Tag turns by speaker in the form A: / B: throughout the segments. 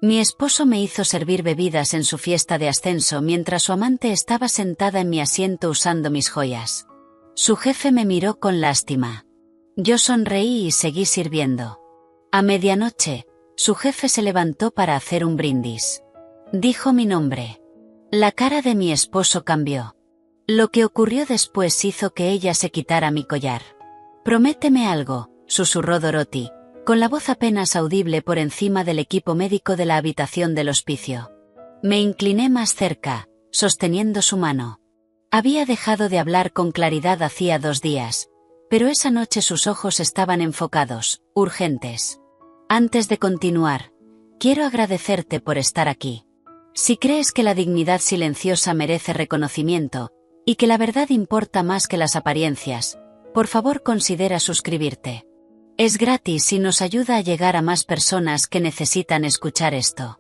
A: Mi esposo me hizo servir bebidas en su fiesta de ascenso mientras su amante estaba sentada en mi asiento usando mis joyas. Su jefe me miró con lástima. Yo sonreí y seguí sirviendo. A medianoche, su jefe se levantó para hacer un brindis. Dijo mi nombre. La cara de mi esposo cambió. Lo que ocurrió después hizo que ella se quitara mi collar. «Prométeme algo», susurró Dorothy, con la voz apenas audible por encima del equipo médico de la habitación del hospicio. Me incliné más cerca, sosteniendo su mano. Había dejado de hablar con claridad hacía 2 días, pero esa noche sus ojos estaban enfocados, urgentes. «Antes de continuar, quiero agradecerte por estar aquí. Si crees que la dignidad silenciosa merece reconocimiento, y que la verdad importa más que las apariencias, por favor considera suscribirte. Es gratis y nos ayuda a llegar a más personas que necesitan escuchar esto.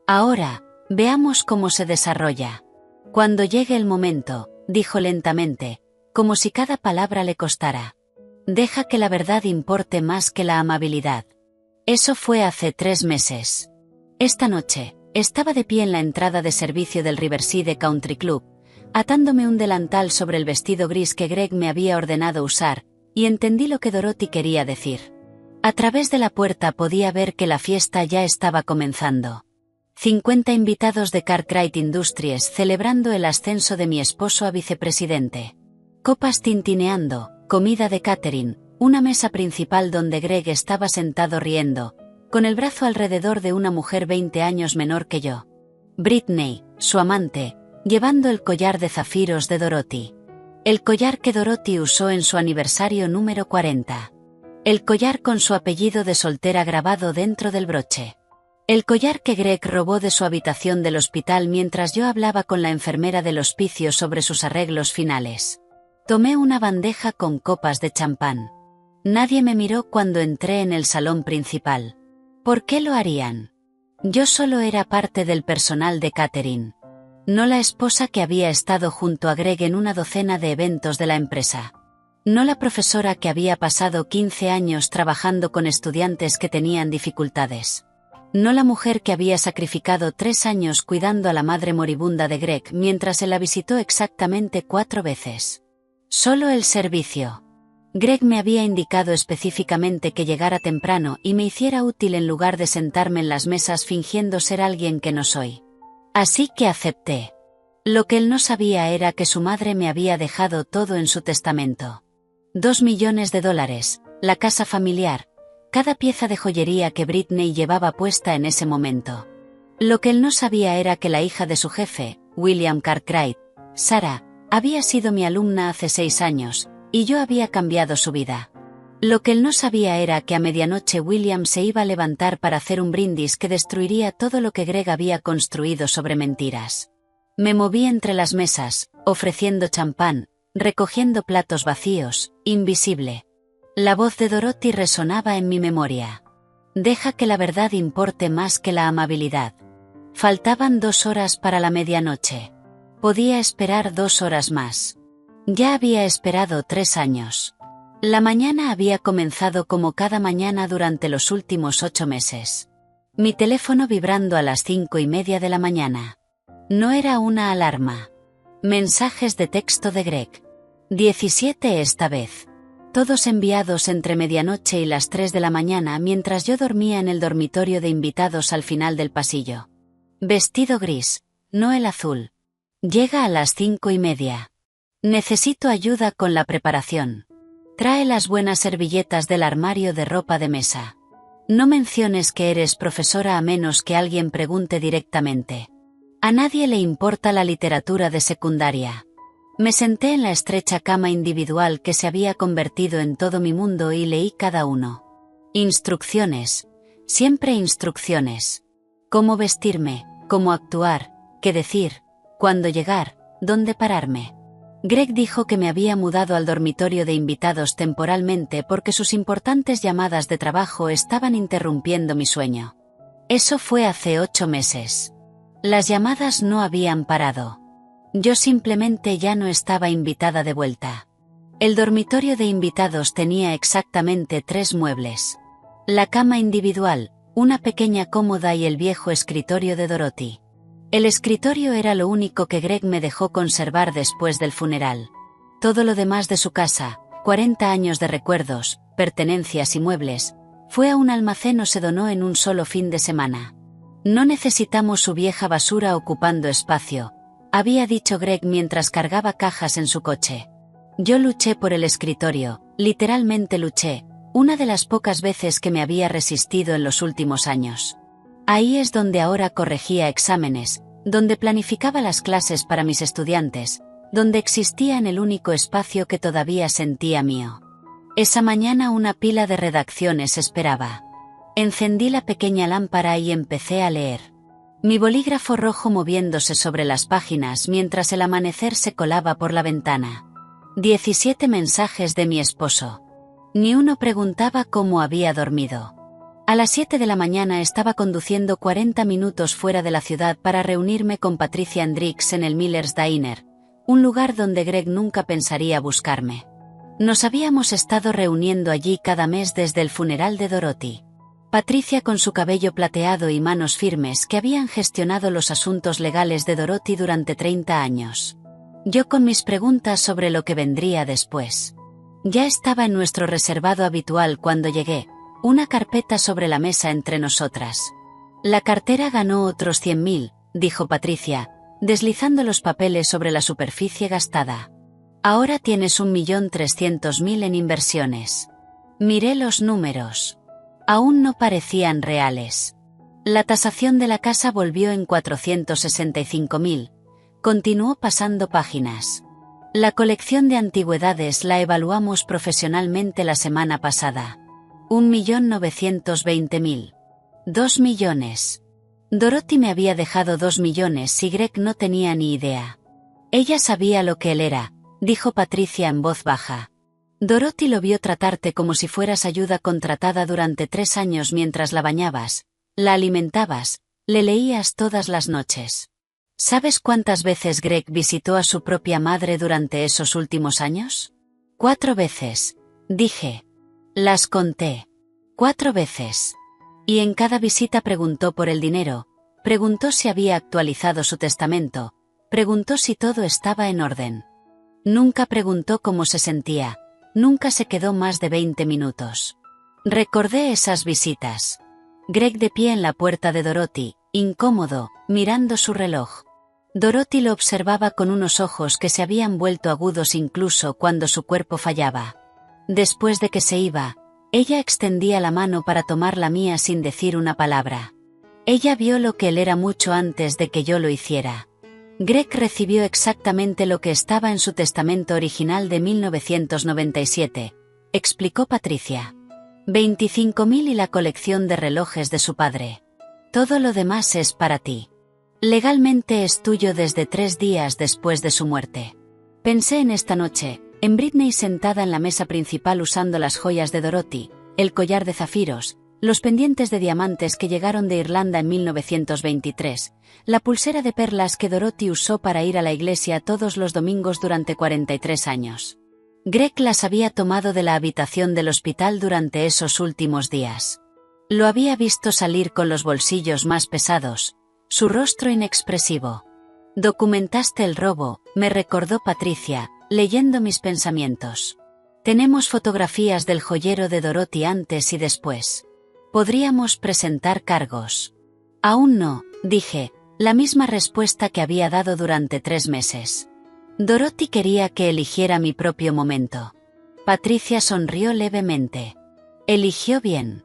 A: Ahora, veamos cómo se desarrolla. Cuando llegue el momento», dijo lentamente, como si cada palabra le costara. «Deja que la verdad importe más que la amabilidad». Eso fue hace 3 meses. Esta noche, estaba de pie en la entrada de servicio del Riverside Country Club, atándome un delantal sobre el vestido gris que Greg me había ordenado usar, y entendí lo que Dorothy quería decir. A través de la puerta podía ver que la fiesta ya estaba comenzando. 50 invitados de Cartwright Industries celebrando el ascenso de mi esposo a vicepresidente. Copas tintineando, comida de catering, una mesa principal donde Greg estaba sentado riendo, con el brazo alrededor de una mujer 20 años menor que yo. Britney, su amante, llevando el collar de zafiros de Dorothy. El collar que Dorothy usó en su aniversario número 40. El collar con su apellido de soltera grabado dentro del broche. El collar que Greg robó de su habitación del hospital mientras yo hablaba con la enfermera del hospicio sobre sus arreglos finales. Tomé una bandeja con copas de champán. Nadie me miró cuando entré en el salón principal. ¿Por qué lo harían? Yo solo era parte del personal de catering. No la esposa que había estado junto a Greg en una docena de eventos de la empresa. No la profesora que había pasado 15 años trabajando con estudiantes que tenían dificultades. No la mujer que había sacrificado 3 años cuidando a la madre moribunda de Greg mientras él la visitó exactamente 4 veces. Solo el servicio. Greg me había indicado específicamente que llegara temprano y me hiciera útil en lugar de sentarme en las mesas fingiendo ser alguien que no soy. Así que acepté. Lo que él no sabía era que su madre me había dejado todo en su testamento. $2 millones, la casa familiar, cada pieza de joyería que Britney llevaba puesta en ese momento. Lo que él no sabía era que la hija de su jefe, William Cartwright, Sarah, había sido mi alumna hace 6 años, y yo había cambiado su vida. Lo que él no sabía era que a medianoche William se iba a levantar para hacer un brindis que destruiría todo lo que Greg había construido sobre mentiras. Me moví entre las mesas, ofreciendo champán, recogiendo platos vacíos, invisible. La voz de Dorothy resonaba en mi memoria. Deja que la verdad importe más que la amabilidad. Faltaban 2 horas para la medianoche. Podía esperar 2 horas más. Ya había esperado 3 años. La mañana había comenzado como cada mañana durante los últimos 8 meses. Mi teléfono vibrando a las 5:30 de la mañana. No era una alarma. Mensajes de texto de Greg. 17 esta vez. Todos enviados entre medianoche y las 3 de la mañana mientras yo dormía en el dormitorio de invitados al final del pasillo. Vestido gris, no el azul. Llega a las 5:30. Necesito ayuda con la preparación. Trae las buenas servilletas del armario de ropa de mesa. No menciones que eres profesora a menos que alguien pregunte directamente. A nadie le importa la literatura de secundaria. Me senté en la estrecha cama individual que se había convertido en todo mi mundo y leí cada uno. Instrucciones. Siempre instrucciones. Cómo vestirme, cómo actuar, qué decir, cuándo llegar, dónde pararme. Greg dijo que me había mudado al dormitorio de invitados temporalmente porque sus importantes llamadas de trabajo estaban interrumpiendo mi sueño. Eso fue hace 8 meses. Las llamadas no habían parado. Yo simplemente ya no estaba invitada de vuelta. El dormitorio de invitados tenía exactamente 3 muebles. La cama individual, una pequeña cómoda y el viejo escritorio de Dorothy. El escritorio era lo único que Greg me dejó conservar después del funeral. Todo lo demás de su casa, 40 años de recuerdos, pertenencias y muebles, fue a un almacén o se donó en un solo fin de semana. No necesitamos su vieja basura ocupando espacio, había dicho Greg mientras cargaba cajas en su coche. Yo luché por el escritorio, literalmente luché, una de las pocas veces que me había resistido en los últimos años. Ahí es donde ahora corregía exámenes, donde planificaba las clases para mis estudiantes, donde existía en el único espacio que todavía sentía mío. Esa mañana una pila de redacciones esperaba. Encendí la pequeña lámpara y empecé a leer. Mi bolígrafo rojo moviéndose sobre las páginas mientras el amanecer se colaba por la ventana. 17 mensajes de mi esposo. Ni uno preguntaba cómo había dormido. A las 7 de la mañana estaba conduciendo 40 minutos fuera de la ciudad para reunirme con Patricia Hendricks en el Miller's Diner, un lugar donde Greg nunca pensaría buscarme. Nos habíamos estado reuniendo allí cada mes desde el funeral de Dorothy. Patricia con su cabello plateado y manos firmes que habían gestionado los asuntos legales de Dorothy durante 30 años. Yo con mis preguntas sobre lo que vendría después. Ya estaba en nuestro reservado habitual cuando llegué, una carpeta sobre la mesa entre nosotras. La cartera ganó otros 100.000, dijo Patricia, deslizando los papeles sobre la superficie gastada. Ahora tienes 1.300.000 en inversiones. Miré los números. Aún no parecían reales. La tasación de la casa volvió en 465.000. Continuó pasando páginas. La colección de antigüedades la evaluamos profesionalmente la semana pasada. 1.920.000. 2 millones. Dorothy me había dejado 2 millones y Greg no tenía ni idea. Ella sabía lo que él era, dijo Patricia en voz baja. Dorothy lo vio tratarte como si fueras ayuda contratada durante 3 años mientras la bañabas, la alimentabas, le leías todas las noches. ¿Sabes cuántas veces Greg visitó a su propia madre durante esos últimos años? 4 veces, dije. Las conté. 4 veces. Y en cada visita preguntó por el dinero, preguntó si había actualizado su testamento, preguntó si todo estaba en orden. Nunca preguntó cómo se sentía, nunca se quedó más de 20 minutos. Recordé esas visitas. Greg de pie en la puerta de Dorothy, incómodo, mirando su reloj. Dorothy lo observaba con unos ojos que se habían vuelto agudos incluso cuando su cuerpo fallaba. Después de que se iba, ella extendía la mano para tomar la mía sin decir una palabra. Ella vio lo que él era mucho antes de que yo lo hiciera. Greg recibió exactamente lo que estaba en su testamento original de 1997, explicó Patricia. 25.000 y la colección de relojes de su padre. Todo lo demás es para ti. Legalmente es tuyo desde 3 días después de su muerte. Pensé en esta noche, en Britney sentada en la mesa principal usando las joyas de Dorothy, el collar de zafiros, los pendientes de diamantes que llegaron de Irlanda en 1923, la pulsera de perlas que Dorothy usó para ir a la iglesia todos los domingos durante 43 años. Greg las había tomado de la habitación del hospital durante esos últimos días. Lo había visto salir con los bolsillos más pesados, su rostro inexpresivo. Documentaste el robo, me recordó Patricia, leyendo mis pensamientos. Tenemos fotografías del joyero de Dorothy antes y después. Podríamos presentar cargos. Aún no, dije, la misma respuesta que había dado durante 3 meses. Dorothy quería que eligiera mi propio momento. Patricia sonrió levemente. Eligió bien.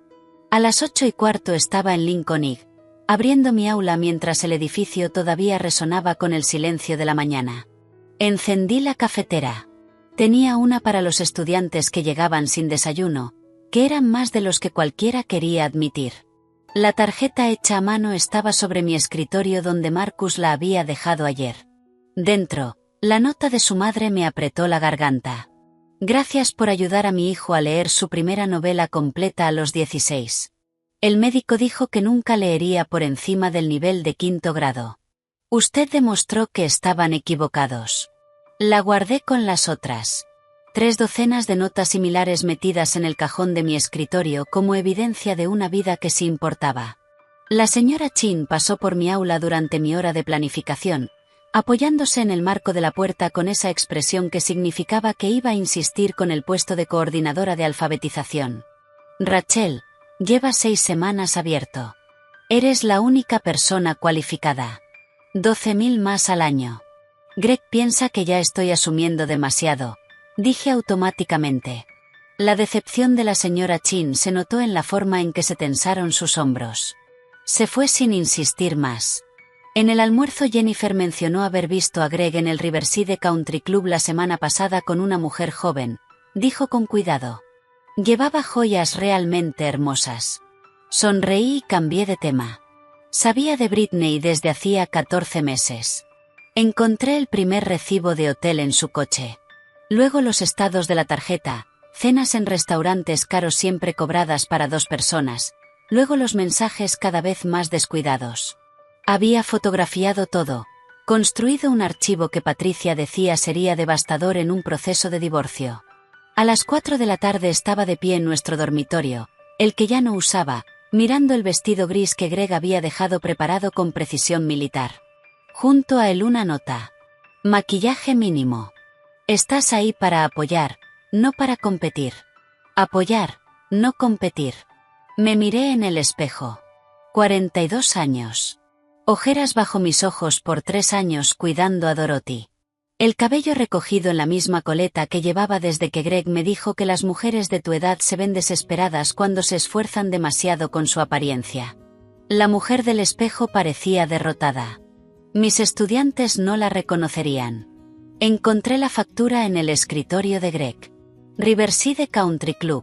A: A las 8:15 estaba en Lincoln Inn, abriendo mi aula mientras el edificio todavía resonaba con el silencio de la mañana. Encendí la cafetera. Tenía una para los estudiantes que llegaban sin desayuno, que eran más de los que cualquiera quería admitir. La tarjeta hecha a mano estaba sobre mi escritorio donde Marcus la había dejado ayer. Dentro, la nota de su madre me apretó la garganta. Gracias por ayudar a mi hijo a leer su primera novela completa a los 16. El médico dijo que nunca leería por encima del nivel de 5º grado. Usted demostró que estaban equivocados. La guardé con las otras. 3 docenas de notas similares metidas en el cajón de mi escritorio como evidencia de una vida que sí importaba. La señora Chin pasó por mi aula durante mi hora de planificación, apoyándose en el marco de la puerta con esa expresión que significaba que iba a insistir con el puesto de coordinadora de alfabetización. Rachel, lleva 6 semanas abierto. Eres la única persona cualificada. 12.000 más al año. Greg piensa que ya estoy asumiendo demasiado, dije automáticamente. La decepción de la señora Chin se notó en la forma en que se tensaron sus hombros. Se fue sin insistir más. En el almuerzo Jennifer mencionó haber visto a Greg en el Riverside Country Club la semana pasada con una mujer joven, dijo con cuidado. Llevaba joyas realmente hermosas. Sonreí y cambié de tema. Sabía de Britney desde hacía 14 meses. Encontré el primer recibo de hotel en su coche. Luego los estados de la tarjeta, cenas en restaurantes caros siempre cobradas para 2 personas. Luego los mensajes cada vez más descuidados. Había fotografiado todo, construido un archivo que Patricia decía sería devastador en un proceso de divorcio. A las 4 de la tarde estaba de pie en nuestro dormitorio, el que ya no usaba, mirando el vestido gris que Greg había dejado preparado con precisión militar. Junto a él una nota. Maquillaje mínimo. Estás ahí para apoyar, no para competir. Apoyar, no competir. Me miré en el espejo. 42 años. Ojeras bajo mis ojos por 3 años cuidando a Dorothy. El cabello recogido en la misma coleta que llevaba desde que Greg me dijo que las mujeres de tu edad se ven desesperadas cuando se esfuerzan demasiado con su apariencia. La mujer del espejo parecía derrotada. Mis estudiantes no la reconocerían. Encontré la factura en el escritorio de Greg. Riverside Country Club.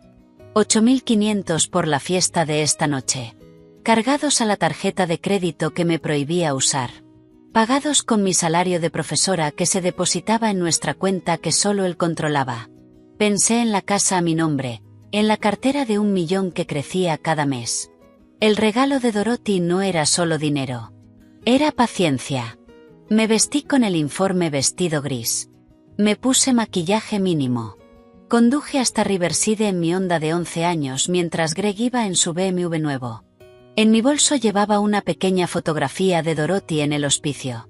A: 8.500 por la fiesta de esta noche. Cargados a la tarjeta de crédito que me prohibía usar. Pagados con mi salario de profesora que se depositaba en nuestra cuenta que solo él controlaba. Pensé en la casa a mi nombre, en la cartera de 1 millón que crecía cada mes. El regalo de Dorothy no era solo dinero. Era paciencia. Me vestí con el informe vestido gris. Me puse maquillaje mínimo. Conduje hasta Riverside en mi Honda de 11 años mientras Greg iba en su BMW nuevo. En mi bolso llevaba una pequeña fotografía de Dorothy en el hospicio.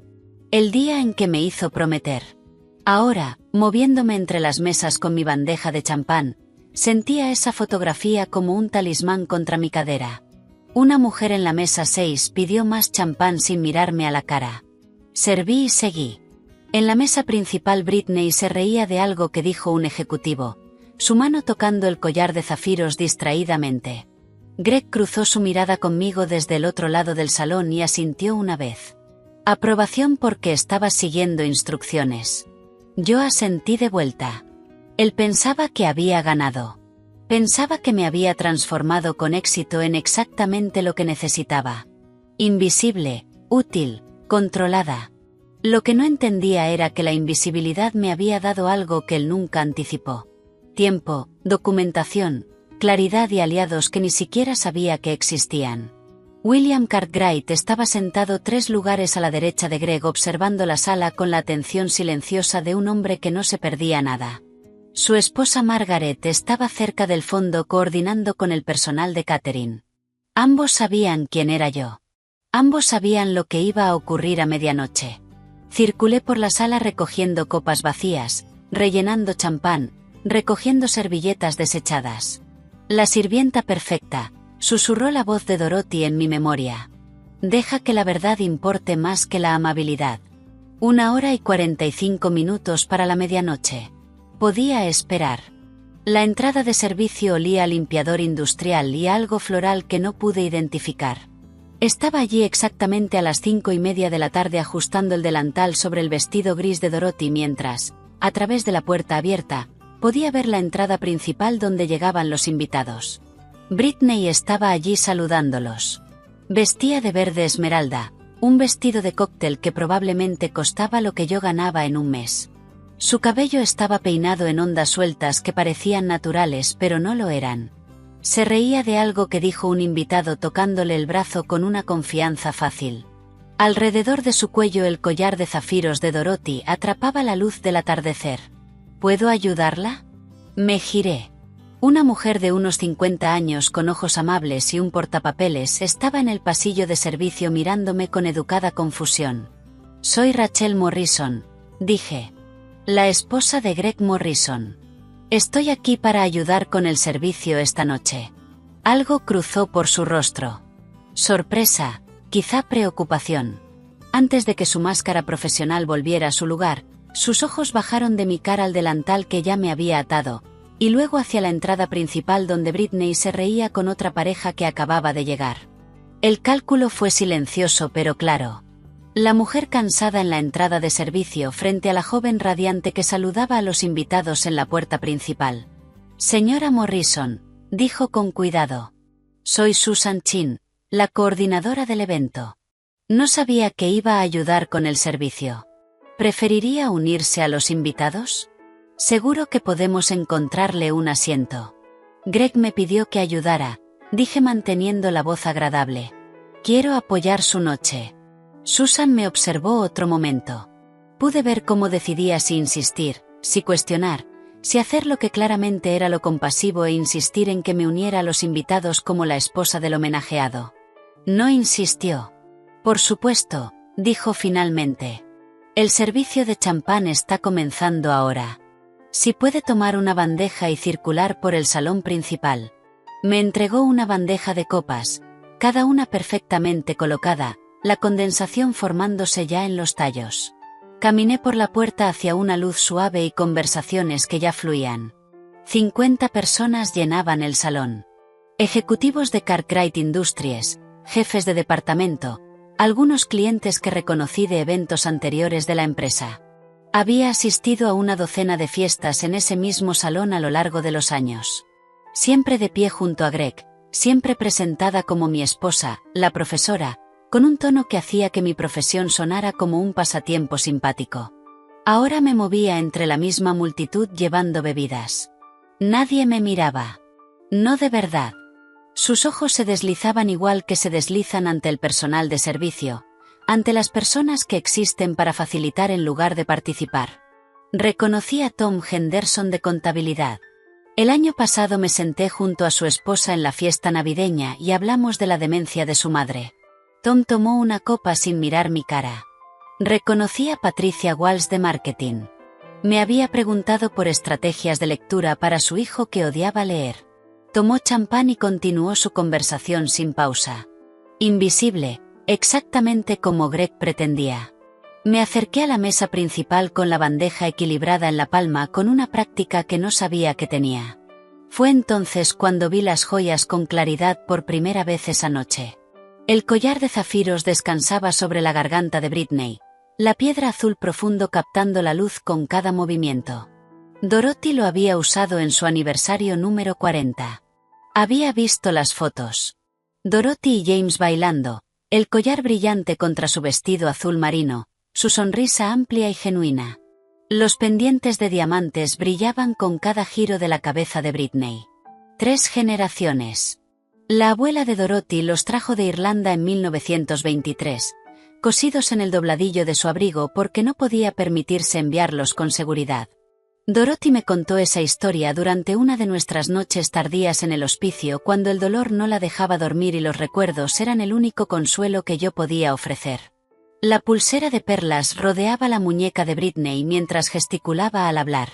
A: El día en que me hizo prometer. Ahora, moviéndome entre las mesas con mi bandeja de champán, sentía esa fotografía como un talismán contra mi cadera. Una mujer en la mesa 6 pidió más champán sin mirarme a la cara. Serví y seguí. En la mesa principal Britney se reía de algo que dijo un ejecutivo, su mano tocando el collar de zafiros distraídamente. Greg cruzó su mirada conmigo desde el otro lado del salón y asintió una vez. Aprobación porque estaba siguiendo instrucciones. Yo asentí de vuelta. Él pensaba que había ganado. Pensaba que me había transformado con éxito en exactamente lo que necesitaba. Invisible, útil, controlada. Lo que no entendía era que la invisibilidad me había dado algo que él nunca anticipó. Tiempo, documentación, claridad y aliados que ni siquiera sabía que existían. William Cartwright estaba sentado 3 lugares a la derecha de Greg observando la sala con la atención silenciosa de un hombre que no se perdía nada. Su esposa Margaret estaba cerca del fondo coordinando con el personal de catering. Ambos sabían quién era yo. Ambos sabían lo que iba a ocurrir a medianoche. Circulé por la sala recogiendo copas vacías, rellenando champán, recogiendo servilletas desechadas. La sirvienta perfecta, susurró la voz de Dorothy en mi memoria. Deja que la verdad importe más que la amabilidad. 1 hora y 45 minutos para la medianoche. Podía esperar. La entrada de servicio olía a limpiador industrial y a algo floral que no pude identificar. Estaba allí exactamente a las 5:30 de la tarde ajustando el delantal sobre el vestido gris de Dorothy mientras, a través de la puerta abierta, podía ver la entrada principal donde llegaban los invitados. Britney estaba allí saludándolos. Vestía de verde esmeralda, un vestido de cóctel que probablemente costaba lo que yo ganaba en un mes. Su cabello estaba peinado en ondas sueltas que parecían naturales pero no lo eran. Se reía de algo que dijo un invitado tocándole el brazo con una confianza fácil. Alrededor de su cuello el collar de zafiros de Dorothy atrapaba la luz del atardecer. ¿Puedo ayudarla? Me giré. Una mujer de unos 50 años con ojos amables y un portapapeles estaba en el pasillo de servicio mirándome con educada confusión. Soy Rachel Morrison, dije. La esposa de Greg Morrison. Estoy aquí para ayudar con el servicio esta noche. Algo cruzó por su rostro. Sorpresa, quizá preocupación. Antes de que su máscara profesional volviera a su lugar, sus ojos bajaron de mi cara al delantal que ya me había atado, y luego hacia la entrada principal donde Britney se reía con otra pareja que acababa de llegar. El cálculo fue silencioso pero claro. La mujer cansada en la entrada de servicio frente a la joven radiante que saludaba a los invitados en la puerta principal. Señora Morrison, dijo con cuidado. Soy Susan Chin, la coordinadora del evento. No sabía que iba a ayudar con el servicio. ¿Preferiría unirse a los invitados? Seguro que podemos encontrarle un asiento. Greg me pidió que ayudara, dije manteniendo la voz agradable. Quiero apoyar su noche. Susan me observó otro momento. Pude ver cómo decidía si insistir, si cuestionar, si hacer lo que claramente era lo compasivo e insistir en que me uniera a los invitados como la esposa del homenajeado. No insistió. Por supuesto, dijo finalmente. El servicio de champán está comenzando ahora. Si puede tomar una bandeja y circular por el salón principal. Me entregó una bandeja de copas, cada una perfectamente colocada, la condensación formándose ya en los tallos. Caminé por la puerta hacia una luz suave y conversaciones que ya fluían. 50 personas llenaban el salón. Ejecutivos de Cartwright Industries, jefes de departamento, algunos clientes que reconocí de eventos anteriores de la empresa. Había asistido a una docena de fiestas en ese mismo salón a lo largo de los años. Siempre de pie junto a Greg, siempre presentada como mi esposa, la profesora, con un tono que hacía que mi profesión sonara como un pasatiempo simpático. Ahora me movía entre la misma multitud llevando bebidas. Nadie me miraba. No de verdad. Sus ojos se deslizaban igual que se deslizan ante el personal de servicio, ante las personas que existen para facilitar en lugar de participar. Reconocí a Tom Henderson de contabilidad. El año pasado me senté junto a su esposa en la fiesta navideña y hablamos de la demencia de su madre. Tom tomó una copa sin mirar mi cara. Reconocí a Patricia Walsh de marketing. Me había preguntado por estrategias de lectura para su hijo que odiaba leer. Tomó champán y continuó su conversación sin pausa. Invisible, exactamente como Greg pretendía. Me acerqué a la mesa principal con la bandeja equilibrada en la palma con una práctica que no sabía que tenía. Fue entonces cuando vi las joyas con claridad por primera vez esa noche. El collar de zafiros descansaba sobre la garganta de Britney, la piedra azul profundo captando la luz con cada movimiento. Dorothy lo había usado en su aniversario número 40. Había visto las fotos. Dorothy y James bailando, el collar brillante contra su vestido azul marino, su sonrisa amplia y genuina. Los pendientes de diamantes brillaban con cada giro de la cabeza de Britney. 3 generaciones. La abuela de Dorothy los trajo de Irlanda en 1923, cosidos en el dobladillo de su abrigo porque no podía permitirse enviarlos con seguridad. Dorothy me contó esa historia durante una de nuestras noches tardías en el hospicio cuando el dolor no la dejaba dormir y los recuerdos eran el único consuelo que yo podía ofrecer. La pulsera de perlas rodeaba la muñeca de Britney mientras gesticulaba al hablar.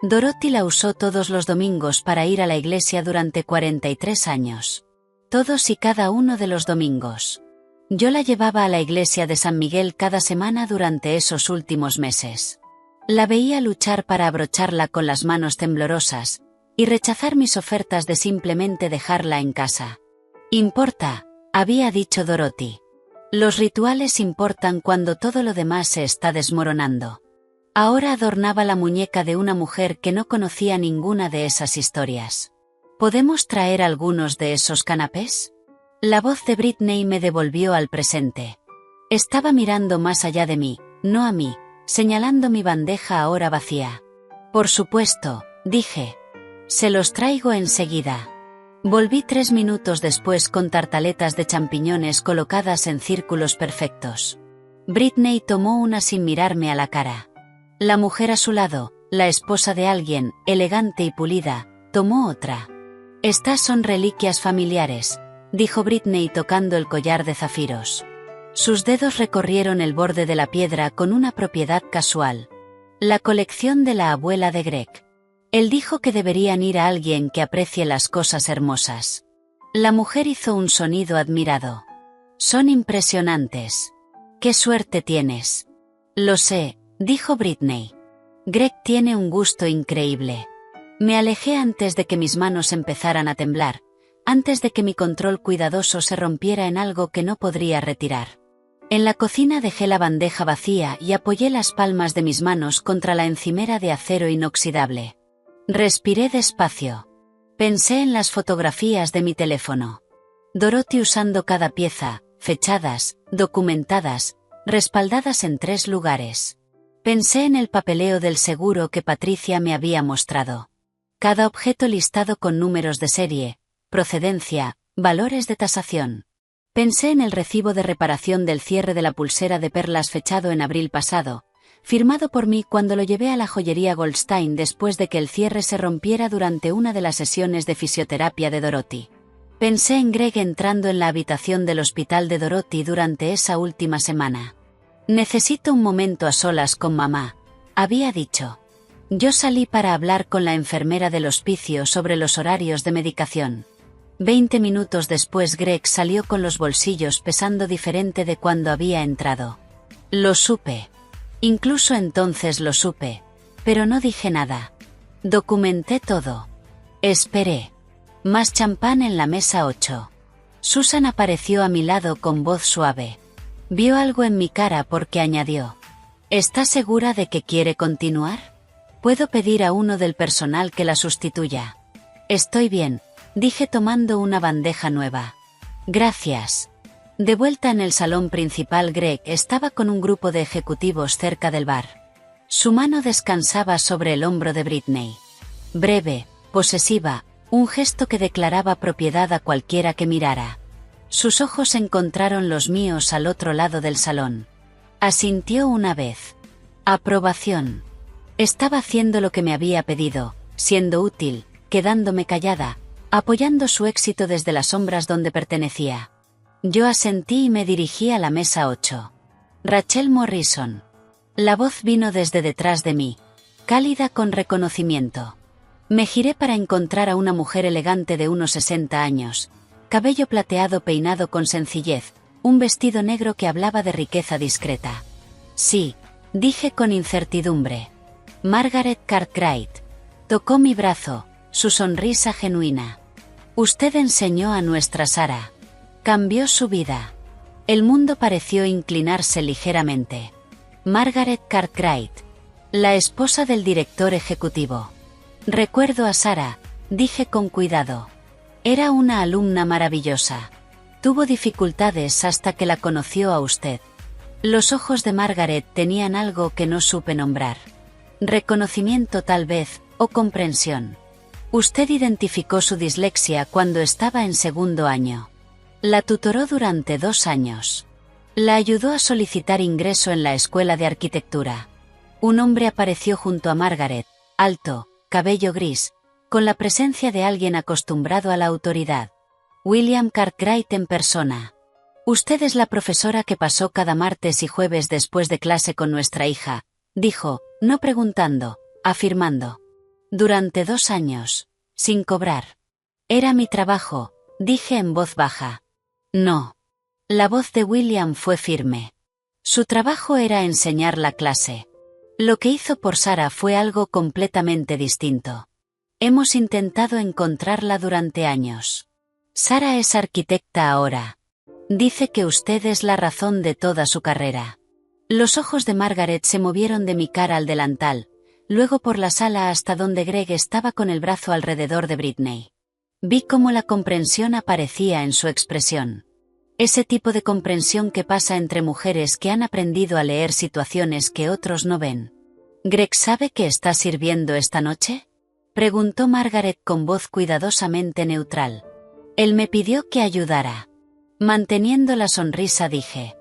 A: Dorothy la usó todos los domingos para ir a la iglesia durante 43 años. Todos y cada uno de los domingos. Yo la llevaba a la iglesia de San Miguel cada semana durante esos últimos meses. La veía luchar para abrocharla con las manos temblorosas, y rechazar mis ofertas de simplemente dejarla en casa. Importa, había dicho Dorothy. Los rituales importan cuando todo lo demás se está desmoronando. Ahora adornaba la muñeca de una mujer que no conocía ninguna de esas historias. ¿Podemos traer algunos de esos canapés? La voz de Britney me devolvió al presente. Estaba mirando más allá de mí, no a mí, señalando mi bandeja ahora vacía. Por supuesto, dije. Se los traigo enseguida. Volví 3 minutos después con tartaletas de champiñones colocadas en círculos perfectos. Britney tomó una sin mirarme a la cara. La mujer a su lado, la esposa de alguien, elegante y pulida, tomó otra. Estas son reliquias familiares, dijo Britney tocando el collar de zafiros. Sus dedos recorrieron el borde de la piedra con una propiedad casual. La colección de la abuela de Greg. Él dijo que deberían ir a alguien que aprecie las cosas hermosas. La mujer hizo un sonido admirado. Son impresionantes. ¡Qué suerte tienes! Lo sé, dijo Britney. Greg tiene un gusto increíble. Me alejé antes de que mis manos empezaran a temblar, antes de que mi control cuidadoso se rompiera en algo que no podría retirar. En la cocina dejé la bandeja vacía y apoyé las palmas de mis manos contra la encimera de acero inoxidable. Respiré despacio. Pensé en las fotografías de mi teléfono. Dorothy usando cada pieza, fechadas, documentadas, respaldadas en 3 lugares. Pensé en el papeleo del seguro que Patricia me había mostrado. Cada objeto listado con números de serie, procedencia, valores de tasación. Pensé en el recibo de reparación del cierre de la pulsera de perlas fechado en abril pasado, firmado por mí cuando lo llevé a la joyería Goldstein después de que el cierre se rompiera durante una de las sesiones de fisioterapia de Dorothy. Pensé en Greg entrando en la habitación del hospital de Dorothy durante esa última semana. Necesito un momento a solas con mamá, había dicho. Yo salí para hablar con la enfermera del hospicio sobre los horarios de medicación. 20 minutos después Greg salió con los bolsillos pesando diferente de cuando había entrado. Lo supe. Incluso entonces lo supe, pero no dije nada. Documenté todo. Esperé. Más champán en la mesa 8. Susan apareció a mi lado con voz suave. Vio algo en mi cara porque añadió. ¿Está segura de que quiere continuar? Puedo pedir a uno del personal que la sustituya. Estoy bien, dije tomando una bandeja nueva. Gracias. De vuelta en el salón principal, Greg estaba con un grupo de ejecutivos cerca del bar. Su mano descansaba sobre el hombro de Britney. Breve, posesiva, un gesto que declaraba propiedad a cualquiera que mirara. Sus ojos encontraron los míos al otro lado del salón. Asintió una vez. Aprobación. Estaba haciendo lo que me había pedido, siendo útil, quedándome callada, apoyando su éxito desde las sombras donde pertenecía. Yo asentí y me dirigí a la mesa 8. Rachel Morrison. La voz vino desde detrás de mí, cálida con reconocimiento. Me giré para encontrar a una mujer elegante de unos 60 años, cabello plateado peinado con sencillez, un vestido negro que hablaba de riqueza discreta. Sí, dije con incertidumbre. Margaret Cartwright. Tocó mi brazo, su sonrisa genuina. Usted enseñó a nuestra Sara. Cambió su vida. El mundo pareció inclinarse ligeramente. Margaret Cartwright. La esposa del director ejecutivo. Recuerdo a Sara, dije con cuidado. Era una alumna maravillosa. Tuvo dificultades hasta que la conoció a usted. Los ojos de Margaret tenían algo que no supe nombrar. Reconocimiento tal vez, o comprensión. Usted identificó su dislexia cuando estaba en 2º año. La tutoró durante 2 años. La ayudó a solicitar ingreso en la escuela de arquitectura. Un hombre apareció junto a Margaret, alto, cabello gris, con la presencia de alguien acostumbrado a la autoridad. William Cartwright en persona. Usted es la profesora que pasó cada martes y jueves después de clase con nuestra hija, dijo, no preguntando, afirmando. Durante 2 años, sin cobrar. Era mi trabajo, dije en voz baja. No. La voz de William fue firme. Su trabajo era enseñar la clase. Lo que hizo por Sara fue algo completamente distinto. Hemos intentado encontrarla durante años. Sara es arquitecta ahora. Dice que usted es la razón de toda su carrera. Los ojos de Margaret se movieron de mi cara al delantal, luego por la sala hasta donde Greg estaba con el brazo alrededor de Britney. Vi cómo la comprensión aparecía en su expresión. Ese tipo de comprensión que pasa entre mujeres que han aprendido a leer situaciones que otros no ven. ¿Greg sabe que está sirviendo esta noche? Preguntó Margaret con voz cuidadosamente neutral. Él me pidió que ayudara. Manteniendo la sonrisa dije.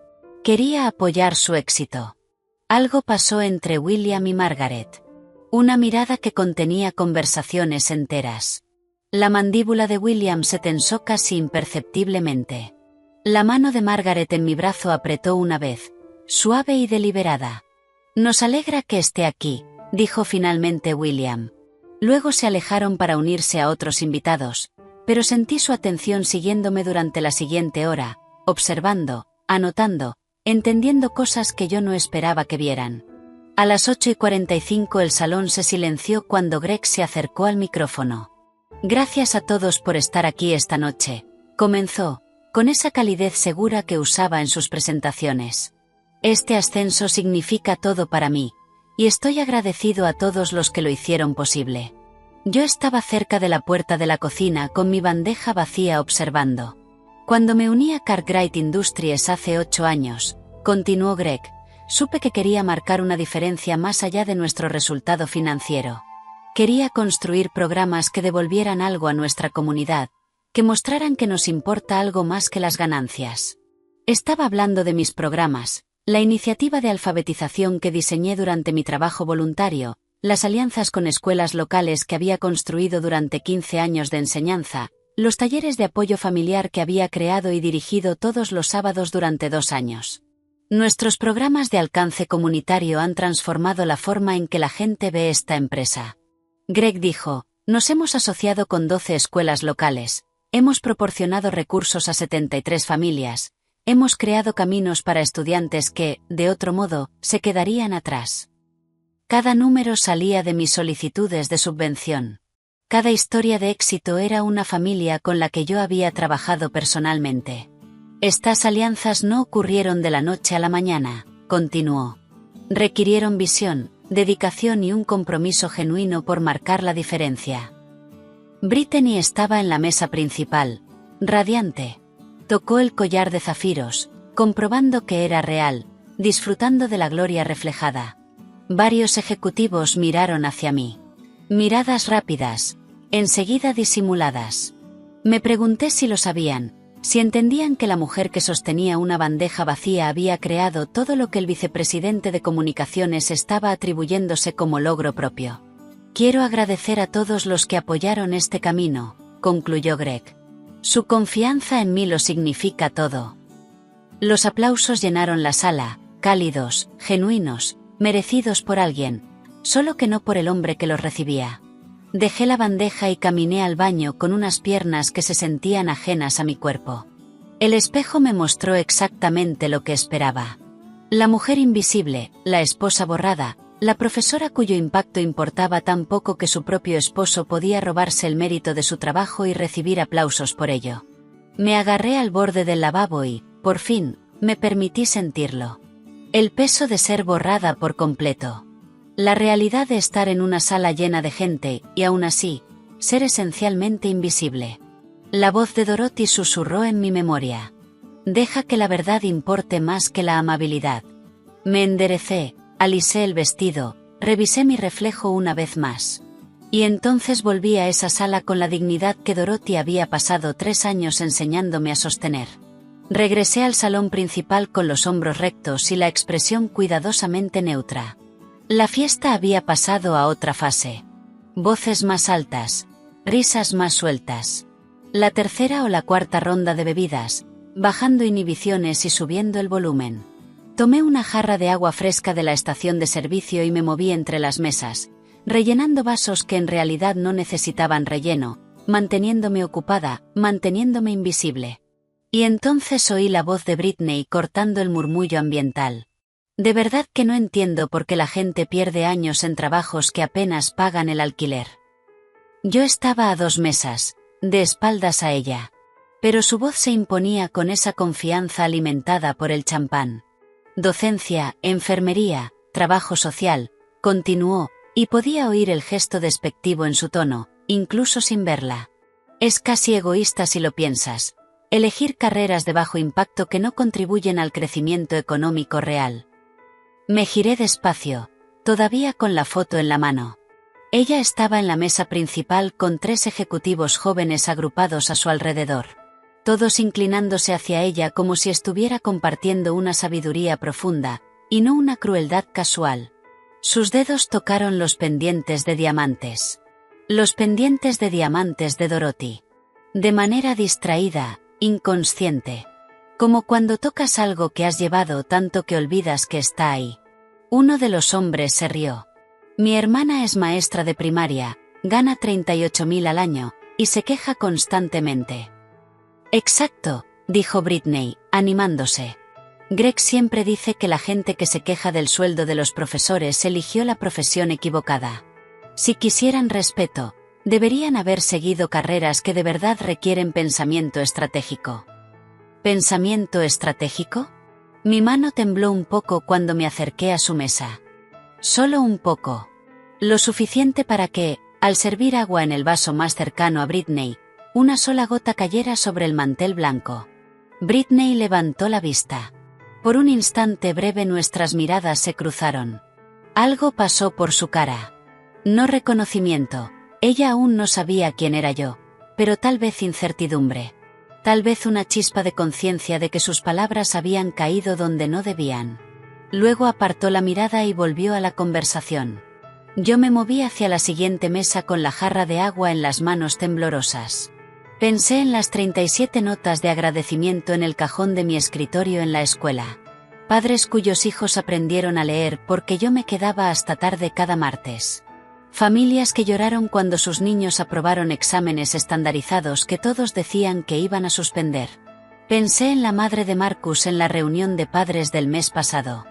A: Quería apoyar su éxito. Algo pasó entre William y Margaret. Una mirada que contenía conversaciones enteras. La mandíbula de William se tensó casi imperceptiblemente. La mano de Margaret en mi brazo apretó una vez, suave y deliberada. «Nos alegra que esté aquí», dijo finalmente William. Luego se alejaron para unirse a otros invitados, pero sentí su atención siguiéndome durante la siguiente hora, observando, anotando, entendiendo cosas que yo no esperaba que vieran. A las 8:45 el salón se silenció cuando Greg se acercó al micrófono. «Gracias a todos por estar aquí esta noche», comenzó, con esa calidez segura que usaba en sus presentaciones. «Este ascenso significa todo para mí, y estoy agradecido a todos los que lo hicieron posible». Yo estaba cerca de la puerta de la cocina con mi bandeja vacía observando. «Cuando me uní a Cartwright Industries hace 8 años», continuó Greg, «supe que quería marcar una diferencia más allá de nuestro resultado financiero. Quería construir programas que devolvieran algo a nuestra comunidad, que mostraran que nos importa algo más que las ganancias. Estaba hablando de mis programas, la iniciativa de alfabetización que diseñé durante mi trabajo voluntario, las alianzas con escuelas locales que había construido durante 15 años de enseñanza, los talleres de apoyo familiar que había creado y dirigido todos los sábados durante 2 años. Nuestros programas de alcance comunitario han transformado la forma en que la gente ve esta empresa». Greg dijo, «Nos hemos asociado con 12 escuelas locales, hemos proporcionado recursos a 73 familias, hemos creado caminos para estudiantes que, de otro modo, se quedarían atrás. Cada número salía de mis solicitudes de subvención. Cada historia de éxito era una familia con la que yo había trabajado personalmente. Estas alianzas no ocurrieron de la noche a la mañana», continuó. «Requirieron visión, dedicación y un compromiso genuino por marcar la diferencia». Brittany estaba en la mesa principal, radiante. Tocó el collar de zafiros, comprobando que era real, disfrutando de la gloria reflejada. Varios ejecutivos miraron hacia mí. Miradas rápidas, enseguida disimuladas. Me pregunté si lo sabían, si entendían que la mujer que sostenía una bandeja vacía había creado todo lo que el vicepresidente de comunicaciones estaba atribuyéndose como logro propio. «Quiero agradecer a todos los que apoyaron este camino», concluyó Greg. «Su confianza en mí lo significa todo». Los aplausos llenaron la sala, cálidos, genuinos, merecidos por alguien, solo que no por el hombre que los recibía. Dejé la bandeja y caminé al baño con unas piernas que se sentían ajenas a mi cuerpo. El espejo me mostró exactamente lo que esperaba. La mujer invisible, la esposa borrada, la profesora cuyo impacto importaba tan poco que su propio esposo podía robarse el mérito de su trabajo y recibir aplausos por ello. Me agarré al borde del lavabo y, por fin, me permití sentirlo. El peso de ser borrada por completo. La realidad de estar en una sala llena de gente, y aún así, ser esencialmente invisible. La voz de Dorothy susurró en mi memoria. «Deja que la verdad importe más que la amabilidad». Me enderecé, alisé el vestido, revisé mi reflejo una vez más. Y entonces volví a esa sala con la dignidad que Dorothy había pasado 3 años enseñándome a sostener. Regresé al salón principal con los hombros rectos y la expresión cuidadosamente neutra. La fiesta había pasado a otra fase. Voces más altas, risas más sueltas. La tercera o la cuarta ronda de bebidas, bajando inhibiciones y subiendo el volumen. Tomé una jarra de agua fresca de la estación de servicio y me moví entre las mesas, rellenando vasos que en realidad no necesitaban relleno, manteniéndome ocupada, manteniéndome invisible. Y entonces oí la voz de Brittany cortando el murmullo ambiental. «De verdad que no entiendo por qué la gente pierde años en trabajos que apenas pagan el alquiler». Yo estaba a 2 mesas, de espaldas a ella. Pero su voz se imponía con esa confianza alimentada por el champán. «Docencia, enfermería, trabajo social», continuó, y podía oír el gesto despectivo en su tono, incluso sin verla. «Es casi egoísta si lo piensas. Elegir carreras de bajo impacto que no contribuyen al crecimiento económico real». Me giré despacio, todavía con la foto en la mano. Ella estaba en la mesa principal con 3 ejecutivos jóvenes agrupados a su alrededor. Todos inclinándose hacia ella como si estuviera compartiendo una sabiduría profunda, y no una crueldad casual. Sus dedos tocaron los pendientes de diamantes. Los pendientes de diamantes de Dorothy. De manera distraída, inconsciente. Como cuando tocas algo que has llevado tanto que olvidas que está ahí. Uno de los hombres se rió. Mi hermana es maestra de primaria, gana 38.000 al año, y se queja constantemente. Exacto, dijo Britney, animándose. Greg siempre dice que la gente que se queja del sueldo de los profesores eligió la profesión equivocada. Si quisieran respeto, deberían haber seguido carreras que de verdad requieren pensamiento estratégico. ¿Pensamiento estratégico? Mi mano tembló un poco cuando me acerqué a su mesa. Solo un poco. Lo suficiente para que, al servir agua en el vaso más cercano a Britney, una sola gota cayera sobre el mantel blanco. Britney levantó la vista. Por un instante breve nuestras miradas se cruzaron. Algo pasó por su cara. No reconocimiento, ella aún no sabía quién era yo, pero tal vez incertidumbre. Tal vez una chispa de conciencia de que sus palabras habían caído donde no debían. Luego apartó la mirada y volvió a la conversación. Yo me moví hacia la siguiente mesa con la jarra de agua en las manos temblorosas. Pensé en las 37 notas de agradecimiento en el cajón de mi escritorio en la escuela. Padres cuyos hijos aprendieron a leer porque yo me quedaba hasta tarde cada martes. Familias que lloraron cuando sus niños aprobaron exámenes estandarizados que todos decían que iban a suspender. Pensé en la madre de Marcus en la reunión de padres del mes pasado.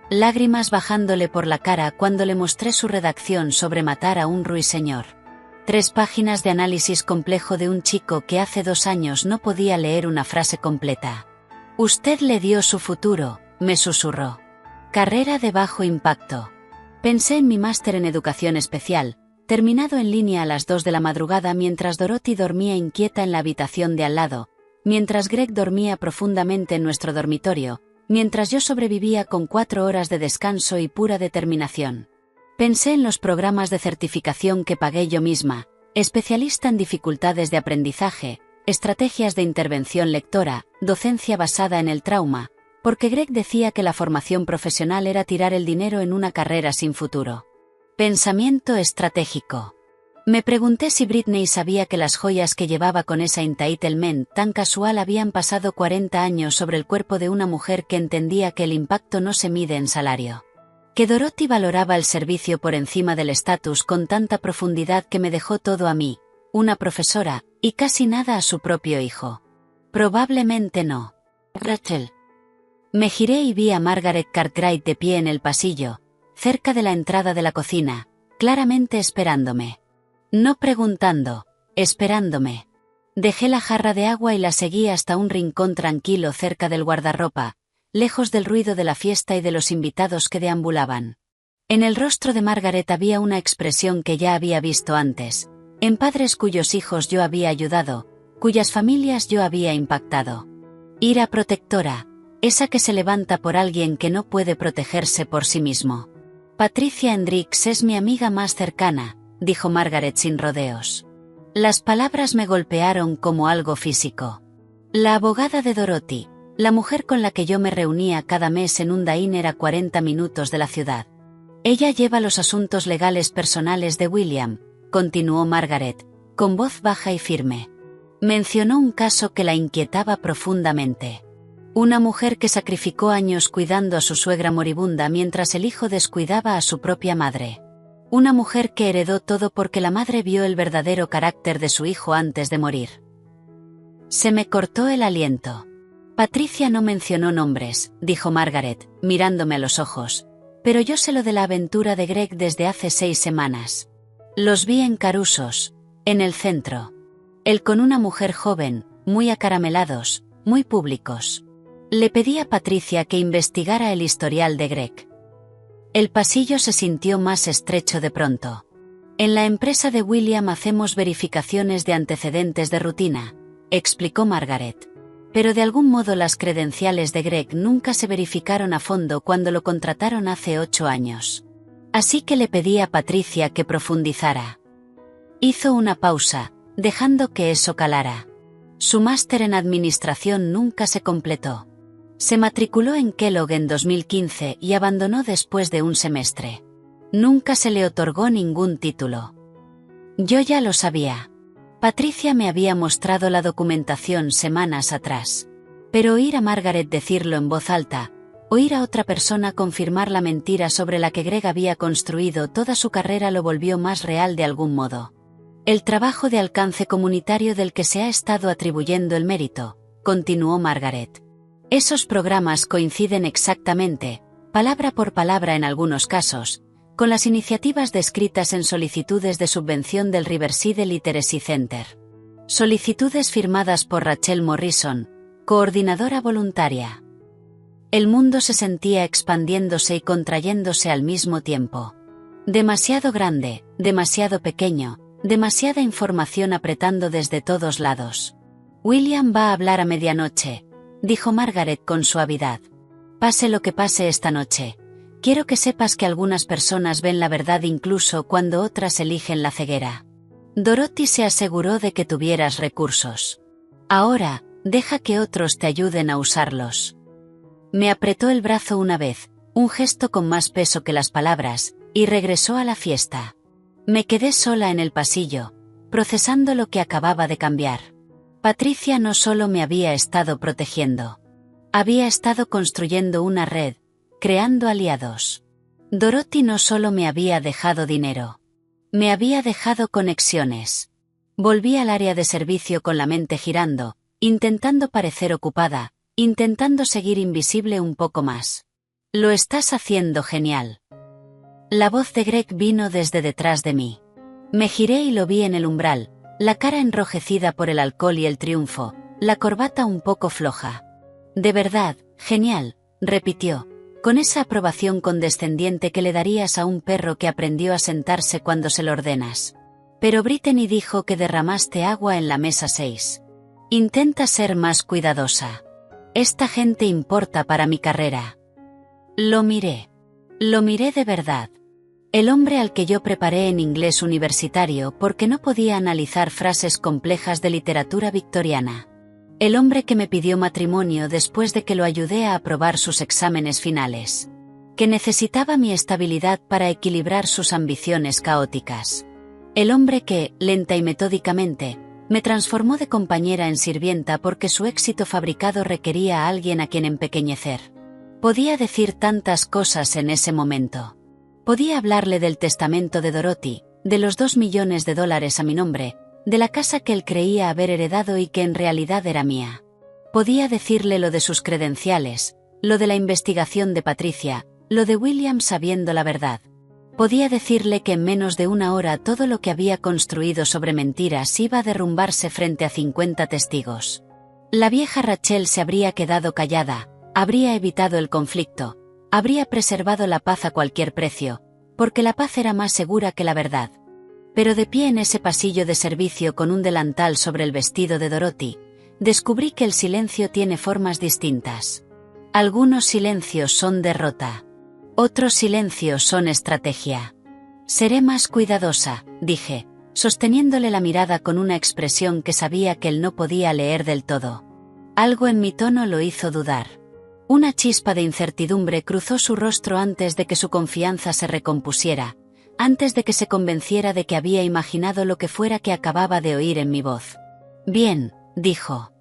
A: Lágrimas bajándole por la cara cuando le mostré su redacción sobre matar a un ruiseñor. 3 páginas de análisis complejo de un chico que hace 2 años no podía leer una frase completa. Usted le dio su futuro, me susurró. Carrera de bajo impacto. Pensé en mi máster en educación especial, terminado en línea a las 2 de la madrugada mientras Dorothy dormía inquieta en la habitación de al lado, mientras Greg dormía profundamente en nuestro dormitorio, mientras yo sobrevivía con 4 horas de descanso y pura determinación. Pensé en los programas de certificación que pagué yo misma, especialista en dificultades de aprendizaje, estrategias de intervención lectora, docencia basada en el trauma, porque Greg decía que la formación profesional era tirar el dinero en una carrera sin futuro. Pensamiento estratégico. Me pregunté si Britney sabía que las joyas que llevaba con esa entitlement tan casual habían pasado 40 años sobre el cuerpo de una mujer que entendía que el impacto no se mide en salario. Que Dorothy valoraba el servicio por encima del estatus con tanta profundidad que me dejó todo a mí, una profesora, y casi nada a su propio hijo. Probablemente no. Rachel. Me giré y vi a Margaret Cartwright de pie en el pasillo, cerca de la entrada de la cocina, claramente esperándome. No preguntando, esperándome. Dejé la jarra de agua y la seguí hasta un rincón tranquilo cerca del guardarropa, lejos del ruido de la fiesta y de los invitados que deambulaban. En el rostro de Margaret había una expresión que ya había visto antes, en padres cuyos hijos yo había ayudado, cuyas familias yo había impactado. Ira protectora, esa que se levanta por alguien que no puede protegerse por sí mismo. Patricia Hendricks es mi amiga más cercana, dijo Margaret sin rodeos. Las palabras me golpearon como algo físico. La abogada de Dorothy, la mujer con la que yo me reunía cada mes en un diner a 40 minutos de la ciudad. Ella lleva los asuntos legales personales de William, continuó Margaret, con voz baja y firme. Mencionó un caso que la inquietaba profundamente. Una mujer que sacrificó años cuidando a su suegra moribunda mientras el hijo descuidaba a su propia madre. Una mujer que heredó todo porque la madre vio el verdadero carácter de su hijo antes de morir. Se me cortó el aliento. Patricia no mencionó nombres, dijo Margaret, mirándome a los ojos, pero yo sé lo de la aventura de Greg desde hace 6 semanas. Los vi en Carusos, en el centro. Él con una mujer joven, muy acaramelados, muy públicos. Le pedí a Patricia que investigara el historial de Greg. El pasillo se sintió más estrecho de pronto. En la empresa de William hacemos verificaciones de antecedentes de rutina, explicó Margaret. Pero de algún modo las credenciales de Greg nunca se verificaron a fondo cuando lo contrataron hace 8 años. Así que le pedí a Patricia que profundizara. Hizo una pausa, dejando que eso calara. Su máster en administración nunca se completó. Se matriculó en Kellogg en 2015 y abandonó después de un semestre. Nunca se le otorgó ningún título. Yo ya lo sabía. Patricia me había mostrado la documentación semanas atrás. Pero oír a Margaret decirlo en voz alta, oír a otra persona confirmar la mentira sobre la que Greg había construido toda su carrera lo volvió más real de algún modo. El trabajo de alcance comunitario del que se ha estado atribuyendo el mérito, continuó Margaret. Esos programas coinciden exactamente, palabra por palabra en algunos casos, con las iniciativas descritas en solicitudes de subvención del Riverside Literacy Center. Solicitudes firmadas por Rachel Morrison, coordinadora voluntaria. El mundo se sentía expandiéndose y contrayéndose al mismo tiempo. Demasiado grande, demasiado pequeño, demasiada información apretando desde todos lados. William va a hablar a medianoche, dijo Margaret con suavidad. Pase lo que pase esta noche. Quiero que sepas que algunas personas ven la verdad incluso cuando otras eligen la ceguera. Dorothy se aseguró de que tuvieras recursos. Ahora, deja que otros te ayuden a usarlos. Me apretó el brazo una vez, un gesto con más peso que las palabras, y regresó a la fiesta. Me quedé sola en el pasillo, procesando lo que acababa de cambiar. Patricia no solo me había estado protegiendo. Había estado construyendo una red, creando aliados. Dorothy no solo me había dejado dinero. Me había dejado conexiones. Volví al área de servicio con la mente girando, intentando parecer ocupada, intentando seguir invisible un poco más. Lo estás haciendo genial. La voz de Greg vino desde detrás de mí. Me giré y lo vi en el umbral, la cara enrojecida por el alcohol y el triunfo, la corbata un poco floja. De verdad, genial, repitió, con esa aprobación condescendiente que le darías a un perro que aprendió a sentarse cuando se lo ordenas. Pero Brittany dijo que derramaste agua en la mesa 6. Intenta ser más cuidadosa. Esta gente importa para mi carrera. Lo miré. Lo miré de verdad. El hombre al que yo preparé en inglés universitario porque no podía analizar frases complejas de literatura victoriana. El hombre que me pidió matrimonio después de que lo ayudé a aprobar sus exámenes finales. Que necesitaba mi estabilidad para equilibrar sus ambiciones caóticas. El hombre que, lenta y metódicamente, me transformó de compañera en sirvienta porque su éxito fabricado requería a alguien a quien empequeñecer. Podía decir tantas cosas en ese momento. Podía hablarle del testamento de Dorothy, de los $2 millones a mi nombre, de la casa que él creía haber heredado y que en realidad era mía. Podía decirle lo de sus credenciales, lo de la investigación de Patricia, lo de William sabiendo la verdad. Podía decirle que en menos de una hora todo lo que había construido sobre mentiras iba a derrumbarse frente a 50 testigos. La vieja Rachel se habría quedado callada, habría evitado el conflicto, habría preservado la paz a cualquier precio, porque la paz era más segura que la verdad. Pero de pie en ese pasillo de servicio con un delantal sobre el vestido de Dorothy, descubrí que el silencio tiene formas distintas. Algunos silencios son derrota. Otros silencios son estrategia. Seré más cuidadosa, dije, sosteniéndole la mirada con una expresión que sabía que él no podía leer del todo. Algo en mi tono lo hizo dudar. Una chispa de incertidumbre cruzó su rostro antes de que su confianza se recompusiera, antes de que se convenciera de que había imaginado lo que fuera que acababa de oír en mi voz. Bien, dijo.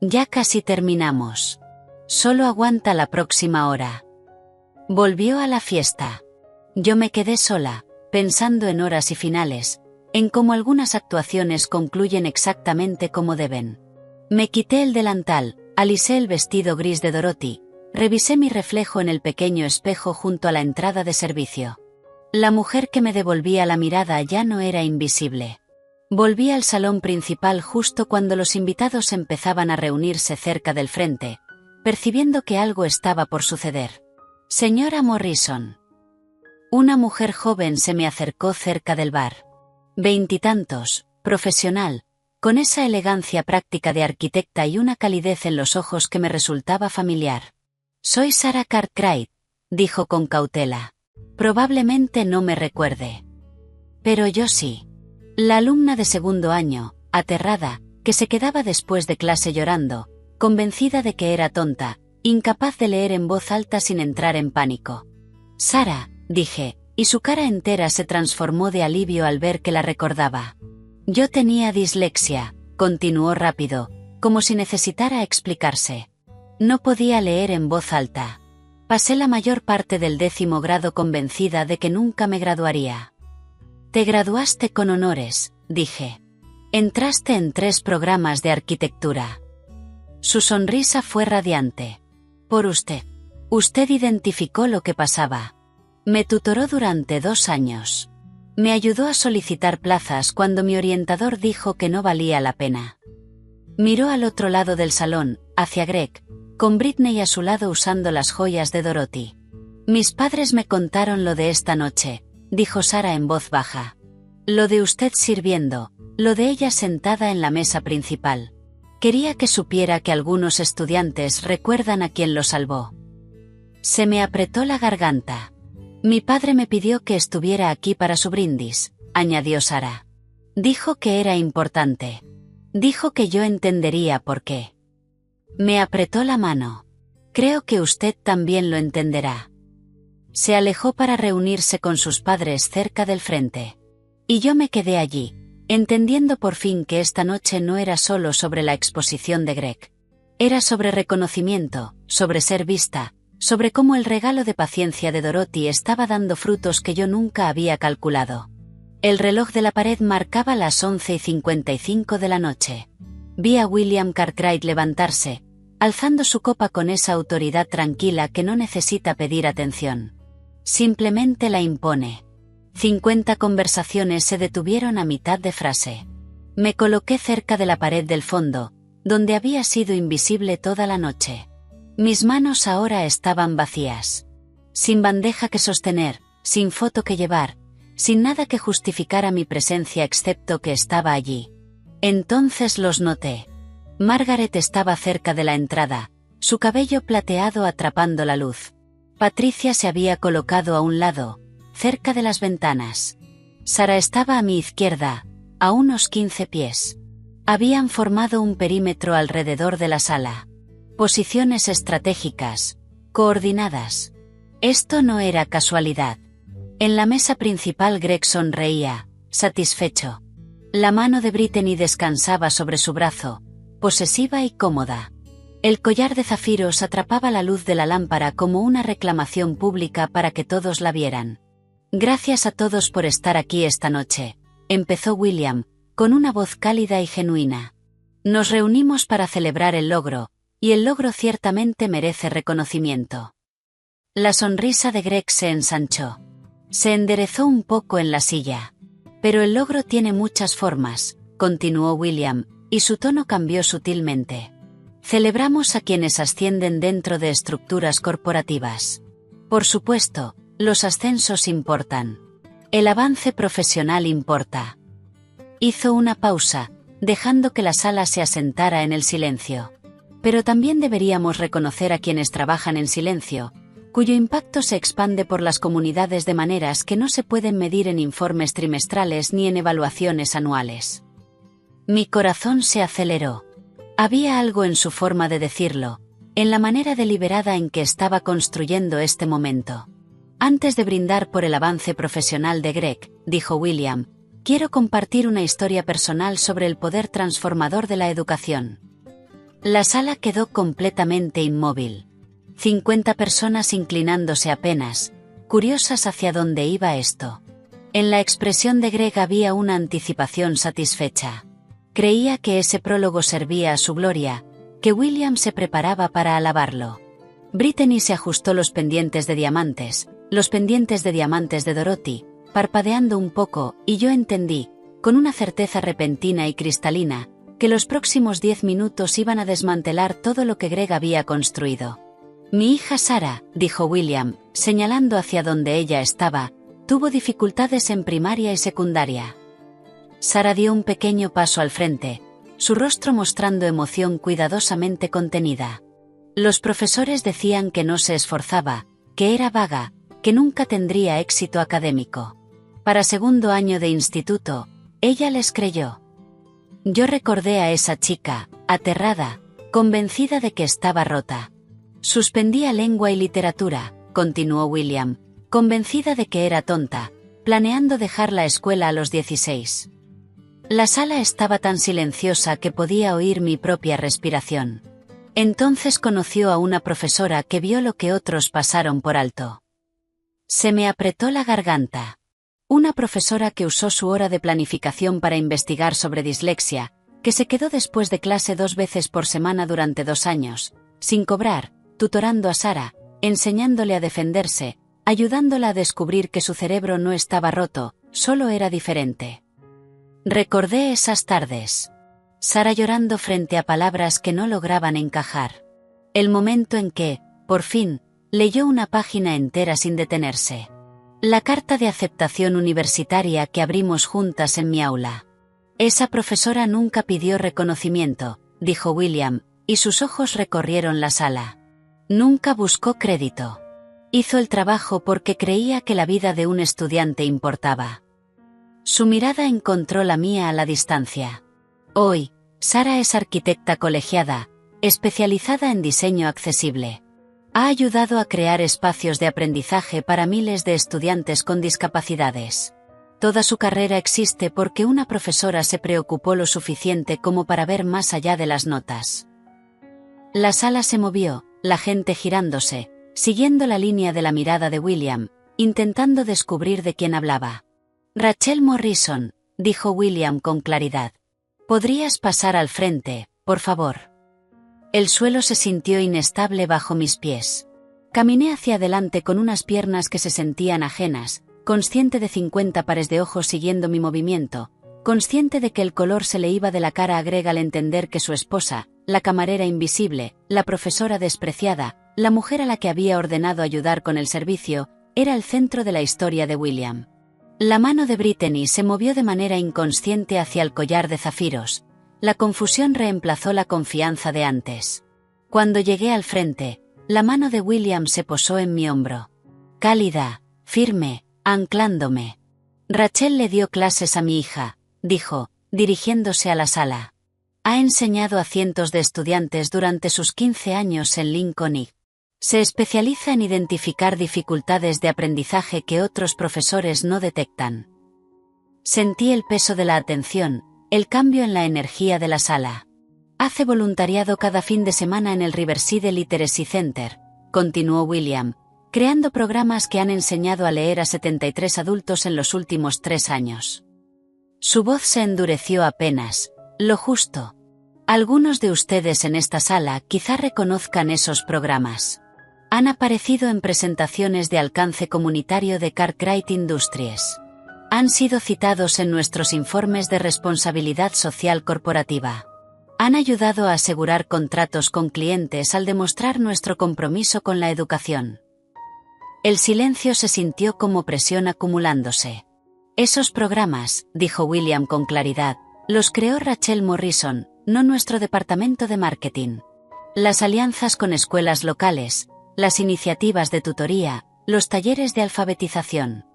A: Ya casi terminamos. Solo aguanta la próxima hora. Volvió a la fiesta. Yo me quedé sola, pensando en horas y finales, en cómo algunas actuaciones concluyen exactamente como deben. Me quité el delantal, alisé el vestido gris de Dorothy, revisé mi reflejo en el pequeño espejo junto a la entrada de servicio. La mujer que me devolvía la mirada ya no era invisible. Volví al salón principal justo cuando los invitados empezaban a reunirse cerca del frente, percibiendo que algo estaba por suceder. Señora Morrison. Una mujer joven se me acercó cerca del bar. 20 y tantos, profesional, con esa elegancia práctica de arquitecta y una calidez en los ojos que me resultaba familiar. Soy Sarah Cartwright, dijo con cautela. Probablemente no me recuerde. Pero yo sí. La alumna de segundo año, aterrada, que se quedaba después de clase llorando, convencida de que era tonta, incapaz de leer en voz alta sin entrar en pánico. Sarah, dije, y su cara entera se transformó de alivio al ver que la recordaba. Yo tenía dislexia, continuó rápido, como si necesitara explicarse. No podía leer en voz alta. Pasé la mayor parte del 10º grado convencida de que nunca me graduaría. Te graduaste con honores, dije. Entraste en 3 programas de arquitectura. Su sonrisa fue radiante. Por usted. Usted identificó lo que pasaba. Me tutoró durante 2 años. Me ayudó a solicitar plazas cuando mi orientador dijo que no valía la pena. Miró al otro lado del salón, hacia Greg, con Britney a su lado usando las joyas de Dorothy. Mis padres me contaron lo de esta noche, dijo Sara en voz baja. Lo de usted sirviendo, lo de ella sentada en la mesa principal. Quería que supiera que algunos estudiantes recuerdan a quien lo salvó. Se me apretó la garganta. Mi padre me pidió que estuviera aquí para su brindis, añadió Sara. Dijo que era importante. Dijo que yo entendería por qué. Me apretó la mano. Creo que usted también lo entenderá. Se alejó para reunirse con sus padres cerca del frente. Y yo me quedé allí, entendiendo por fin que esta noche no era solo sobre la exposición de Greg. Era sobre reconocimiento, sobre ser vista, sobre cómo el regalo de paciencia de Dorothy estaba dando frutos que yo nunca había calculado. El reloj de la pared marcaba las 11:55 de la noche. Vi a William Cartwright levantarse, alzando su copa con esa autoridad tranquila que no necesita pedir atención. Simplemente la impone. 50 conversaciones se detuvieron a mitad de frase. Me coloqué cerca de la pared del fondo, donde había sido invisible toda la noche. Mis manos ahora estaban vacías. Sin bandeja que sostener, sin foto que llevar, sin nada que justificara mi presencia excepto que estaba allí. Entonces los noté. Margaret estaba cerca de la entrada, su cabello plateado atrapando la luz. Patricia se había colocado a un lado, cerca de las ventanas. Sara estaba a mi izquierda, a unos 15 pies. Habían formado un perímetro alrededor de la sala. Posiciones estratégicas, coordinadas. Esto no era casualidad. En la mesa principal Greg sonreía, satisfecho. La mano de Brittany descansaba sobre su brazo, posesiva y cómoda. El collar de zafiros atrapaba la luz de la lámpara como una reclamación pública para que todos la vieran. Gracias a todos por estar aquí esta noche, empezó William, con una voz cálida y genuina. Nos reunimos para celebrar el logro, y el logro ciertamente merece reconocimiento. La sonrisa de Greg se ensanchó. Se enderezó un poco en la silla. Pero el logro tiene muchas formas, continuó William, y su tono cambió sutilmente. Celebramos a quienes ascienden dentro de estructuras corporativas. Por supuesto, los ascensos importan. El avance profesional importa. Hizo una pausa, dejando que la sala se asentara en el silencio. Pero también deberíamos reconocer a quienes trabajan en silencio, cuyo impacto se expande por las comunidades de maneras que no se pueden medir en informes trimestrales ni en evaluaciones anuales. Mi corazón se aceleró. Había algo en su forma de decirlo, en la manera deliberada en que estaba construyendo este momento. Antes de brindar por el avance profesional de Greg, dijo William, quiero compartir una historia personal sobre el poder transformador de la educación. La sala quedó completamente inmóvil. 50 personas inclinándose apenas, curiosas hacia dónde iba esto. En la expresión de Greg había una anticipación satisfecha. Creía que ese prólogo servía a su gloria, que William se preparaba para alabarlo. Brittany se ajustó los pendientes de diamantes de Dorothy, parpadeando un poco, y yo entendí, con una certeza repentina y cristalina, que los próximos 10 minutos iban a desmantelar todo lo que Greg había construido. Mi hija Sara, dijo William, señalando hacia donde ella estaba, tuvo dificultades en primaria y secundaria. Sara dio un pequeño paso al frente, su rostro mostrando emoción cuidadosamente contenida. Los profesores decían que no se esforzaba, que era vaga, que nunca tendría éxito académico. Para segundo año de instituto, ella les creyó. Yo recordé a esa chica, aterrada, convencida de que estaba rota. Suspendía lengua y literatura, continuó William, convencida de que era tonta, planeando dejar la escuela a los 16. La sala estaba tan silenciosa que podía oír mi propia respiración. Entonces conoció a una profesora que vio lo que otros pasaron por alto. Se me apretó la garganta. Una profesora que usó su hora de planificación para investigar sobre dislexia, que se quedó después de clase 2 veces por semana durante 2 años, sin cobrar, tutorando a Sara, enseñándole a defenderse, ayudándola a descubrir que su cerebro no estaba roto, solo era diferente. Recordé esas tardes. Sara llorando frente a palabras que no lograban encajar. El momento en que, por fin, leyó una página entera sin detenerse. La carta de aceptación universitaria que abrimos juntas en mi aula. Esa profesora nunca pidió reconocimiento, dijo William, y sus ojos recorrieron la sala. Nunca buscó crédito. Hizo el trabajo porque creía que la vida de un estudiante importaba. Su mirada encontró la mía a la distancia. Hoy, Sara es arquitecta colegiada, especializada en diseño accesible. Ha ayudado a crear espacios de aprendizaje para miles de estudiantes con discapacidades. Toda su carrera existe porque una profesora se preocupó lo suficiente como para ver más allá de las notas. La sala se movió, la gente girándose, siguiendo la línea de la mirada de William, intentando descubrir de quién hablaba. Rachel Morrison, dijo William con claridad. ¿Podrías pasar al frente, por favor? El suelo se sintió inestable bajo mis pies. Caminé hacia adelante con unas piernas que se sentían ajenas, consciente de 50 pares de ojos siguiendo mi movimiento, consciente de que el color se le iba de la cara a Greg al entender que su esposa, la camarera invisible, la profesora despreciada, la mujer a la que había ordenado ayudar con el servicio, era el centro de la historia de William. La mano de Brittany se movió de manera inconsciente hacia el collar de zafiros. La confusión reemplazó la confianza de antes. Cuando llegué al frente, la mano de William se posó en mi hombro. Cálida, firme, anclándome. Rachel le dio clases a mi hija, dijo, dirigiéndose a la sala. Ha enseñado a cientos de estudiantes durante sus 15 años en Lincoln y se especializa en identificar dificultades de aprendizaje que otros profesores no detectan. Sentí el peso de la atención, el cambio en la energía de la sala. Hace voluntariado cada fin de semana en el Riverside Literacy Center, continuó William, creando programas que han enseñado a leer a 73 adultos en los últimos 3 años. Su voz se endureció apenas, lo justo. Algunos de ustedes en esta sala quizá reconozcan esos programas. Han aparecido en presentaciones de alcance comunitario de Cartwright Industries. Han sido citados en nuestros informes de responsabilidad social corporativa. Han ayudado a asegurar contratos con clientes al demostrar nuestro compromiso con la educación. El silencio se sintió como presión acumulándose. Esos programas, dijo William con claridad, los creó Rachel Morrison, no nuestro departamento de marketing. Las alianzas con escuelas locales, las iniciativas de tutoría, los talleres de alfabetización.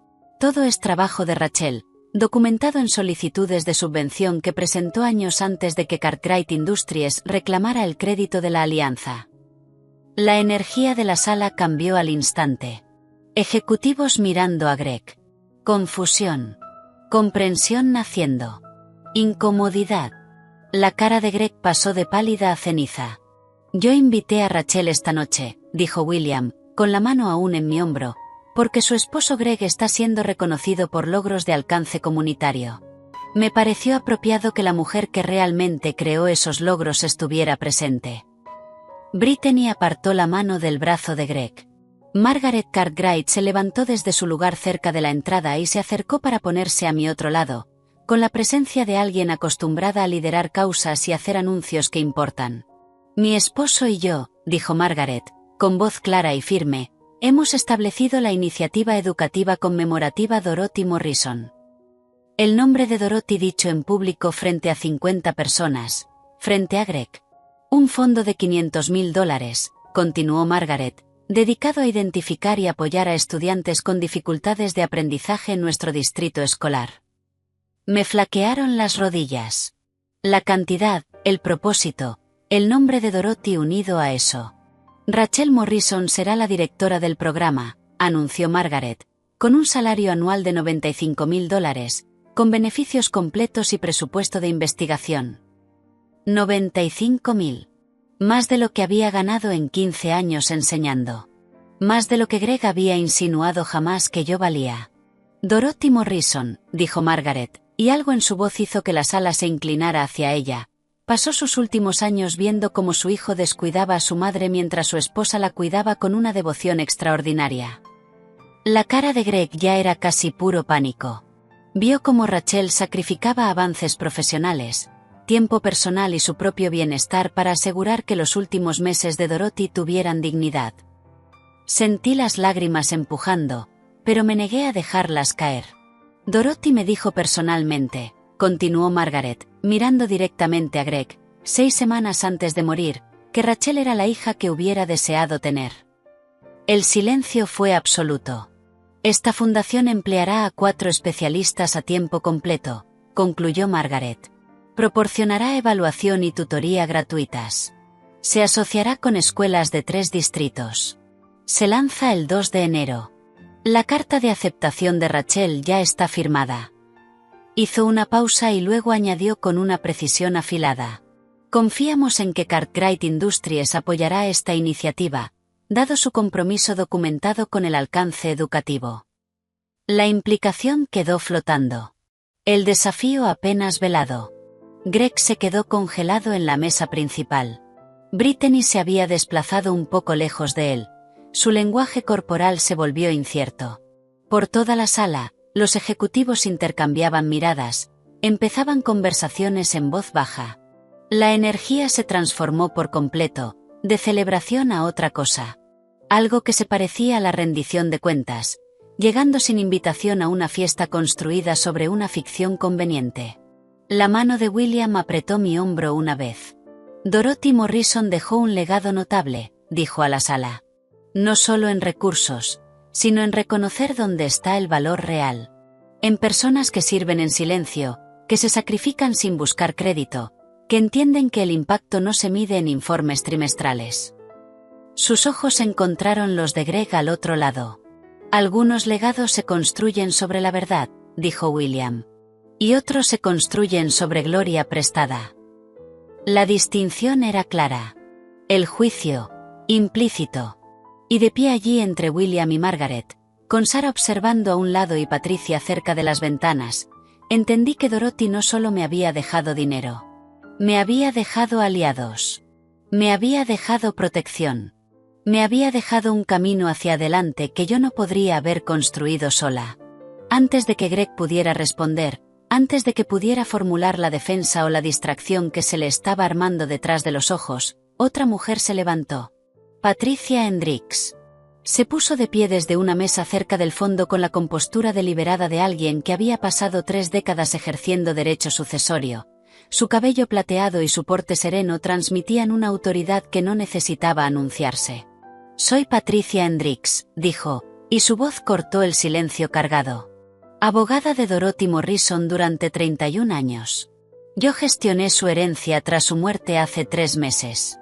A: Todo es trabajo de Rachel, documentado en solicitudes de subvención que presentó años antes de que Cartwright Industries reclamara el crédito de la alianza. La energía de la sala cambió al instante. Ejecutivos mirando a Greg. Confusión. Comprensión naciendo. Incomodidad. La cara de Greg pasó de pálida a ceniza. Yo invité a Rachel esta noche, dijo William, con la mano aún en mi hombro, porque su esposo Greg está siendo reconocido por logros de alcance comunitario. Me pareció apropiado que la mujer que realmente creó esos logros estuviera presente. Brittany apartó la mano del brazo de Greg. Margaret Cartwright se levantó desde su lugar cerca de la entrada y se acercó para ponerse a mi otro lado, con la presencia de alguien acostumbrada a liderar causas y hacer anuncios que importan. Mi esposo y yo, dijo Margaret, con voz clara y firme, hemos establecido la iniciativa educativa conmemorativa Dorothy Morrison. El nombre de Dorothy dicho en público frente a 50 personas, frente a Greg. Un fondo de $500,000, continuó Margaret, dedicado a identificar y apoyar a estudiantes con dificultades de aprendizaje en nuestro distrito escolar. Me flaquearon las rodillas. La cantidad, el propósito, el nombre de Dorothy unido a eso. Rachel Morrison será la directora del programa, anunció Margaret, con un salario anual de $95.000, con beneficios completos y presupuesto de investigación. 95.000. Más de lo que había ganado en 15 años enseñando. Más de lo que Greg había insinuado jamás que yo valía. Dorothy Morrison, dijo Margaret, y algo en su voz hizo que la sala se inclinara hacia ella. Pasó sus últimos años viendo cómo su hijo descuidaba a su madre mientras su esposa la cuidaba con una devoción extraordinaria. La cara de Greg ya era casi puro pánico. Vio cómo Rachel sacrificaba avances profesionales, tiempo personal y su propio bienestar para asegurar que los últimos meses de Dorothy tuvieran dignidad. Sentí las lágrimas empujando, pero me negué a dejarlas caer. Dorothy me dijo personalmente, continuó Margaret, mirando directamente a Greg, 6 semanas antes de morir, que Rachel era la hija que hubiera deseado tener. El silencio fue absoluto. Esta fundación empleará a 4 especialistas a tiempo completo, concluyó Margaret. Proporcionará evaluación y tutoría gratuitas. Se asociará con escuelas de 3 distritos. Se lanza el 2 de enero. La carta de aceptación de Rachel ya está firmada. Hizo una pausa y luego añadió con una precisión afilada. Confiamos en que Cartwright Industries apoyará esta iniciativa, dado su compromiso documentado con el alcance educativo. La implicación quedó flotando. El desafío apenas velado. Greg se quedó congelado en la mesa principal. Brittany se había desplazado un poco lejos de él. Su lenguaje corporal se volvió incierto. Por toda la sala, los ejecutivos intercambiaban miradas, empezaban conversaciones en voz baja. La energía se transformó por completo, de celebración a otra cosa. Algo que se parecía a la rendición de cuentas, llegando sin invitación a una fiesta construida sobre una ficción conveniente. La mano de William apretó mi hombro una vez. Dorothy Morrison dejó un legado notable, dijo a la sala. No solo en recursos, sino en reconocer dónde está el valor real. En personas que sirven en silencio, que se sacrifican sin buscar crédito, que entienden que el impacto no se mide en informes trimestrales. Sus ojos encontraron los de Greg al otro lado. Algunos legados se construyen sobre la verdad, dijo William. Y otros se construyen sobre gloria prestada. La distinción era clara. El juicio, implícito. Y de pie allí entre William y Margaret, con Sara observando a un lado y Patricia cerca de las ventanas, entendí que Dorothy no solo me había dejado dinero. Me había dejado aliados. Me había dejado protección. Me había dejado un camino hacia adelante que yo no podría haber construido sola. Antes de que Greg pudiera responder, antes de que pudiera formular la defensa o la distracción que se le estaba armando detrás de los ojos, otra mujer se levantó. Patricia Hendricks. Se puso de pie desde una mesa cerca del fondo con la compostura deliberada de alguien que había pasado 3 décadas ejerciendo derecho sucesorio. Su cabello plateado y su porte sereno transmitían una autoridad que no necesitaba anunciarse. Soy Patricia Hendricks, dijo, y su voz cortó el silencio cargado. Abogada de Dorothy Morrison durante 31 años. Yo gestioné su herencia tras su muerte hace 3 meses.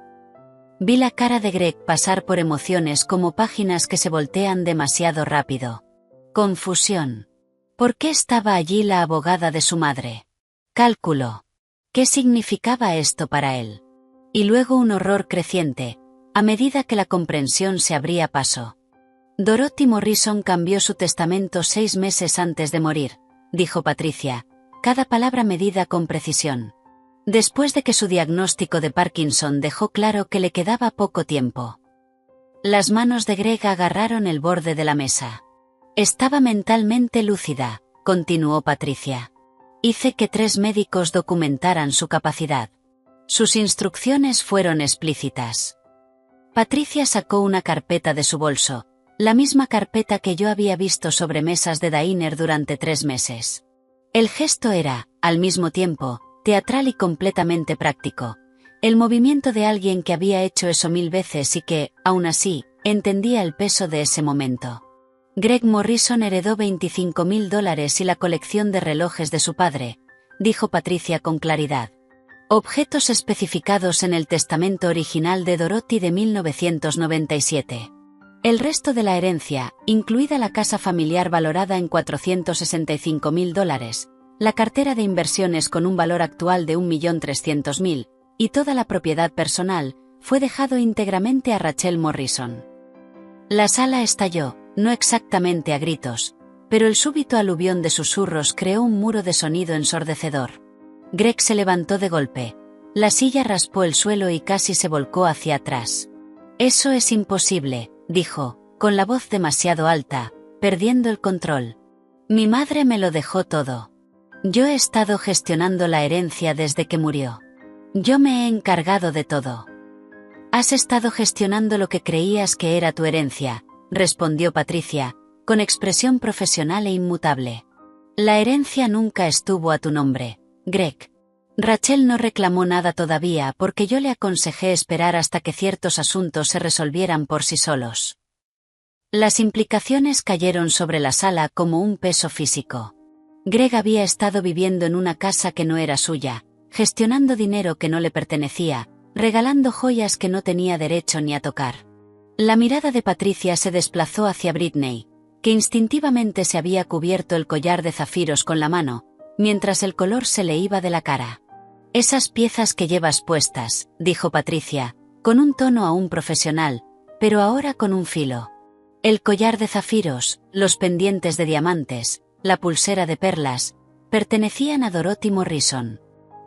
A: Vi la cara de Greg pasar por emociones como páginas que se voltean demasiado rápido. Confusión. ¿Por qué estaba allí la abogada de su madre? Cálculo. ¿Qué significaba esto para él? Y luego un horror creciente, a medida que la comprensión se abría paso. Dorothy Morrison cambió su testamento 6 meses antes de morir, dijo Patricia, cada palabra medida con precisión. Después de que su diagnóstico de Parkinson dejó claro que le quedaba poco tiempo. Las manos de Greg agarraron el borde de la mesa. Estaba mentalmente lúcida, continuó Patricia. Hice que 3 médicos documentaran su capacidad. Sus instrucciones fueron explícitas. Patricia sacó una carpeta de su bolso, la misma carpeta que yo había visto sobre mesas de diner durante 3 meses. El gesto era, al mismo tiempo, teatral y completamente práctico. El movimiento de alguien que había hecho eso 1000 veces y que, aún así, entendía el peso de ese momento. Greg Morrison heredó $25.000 y la colección de relojes de su padre, dijo Patricia con claridad. Objetos especificados en el testamento original de Dorothy de 1997. El resto de la herencia, incluida la casa familiar valorada en $465.000, la cartera de inversiones con un valor actual de $1.300.000, y toda la propiedad personal, fue dejado íntegramente a Rachel Morrison. La sala estalló, no exactamente a gritos, pero el súbito aluvión de susurros creó un muro de sonido ensordecedor. Greg se levantó de golpe. La silla raspó el suelo y casi se volcó hacia atrás. «Eso es imposible», dijo, con la voz demasiado alta, perdiendo el control. «Mi madre me lo dejó todo. Yo he estado gestionando la herencia desde que murió. Yo me he encargado de todo». «Has estado gestionando lo que creías que era tu herencia», respondió Patricia, con expresión profesional e inmutable. «La herencia nunca estuvo a tu nombre, Greg. Rachel no reclamó nada todavía porque yo le aconsejé esperar hasta que ciertos asuntos se resolvieran por sí solos». Las implicaciones cayeron sobre la sala como un peso físico. Greg había estado viviendo en una casa que no era suya, gestionando dinero que no le pertenecía, regalando joyas que no tenía derecho ni a tocar. La mirada de Patricia se desplazó hacia Britney, que instintivamente se había cubierto el collar de zafiros con la mano, mientras el color se le iba de la cara. «Esas piezas que llevas puestas», dijo Patricia, con un tono aún profesional, pero ahora con un filo. El collar de zafiros, los pendientes de diamantes, la pulsera de perlas, pertenecían a Dorothy Morrison.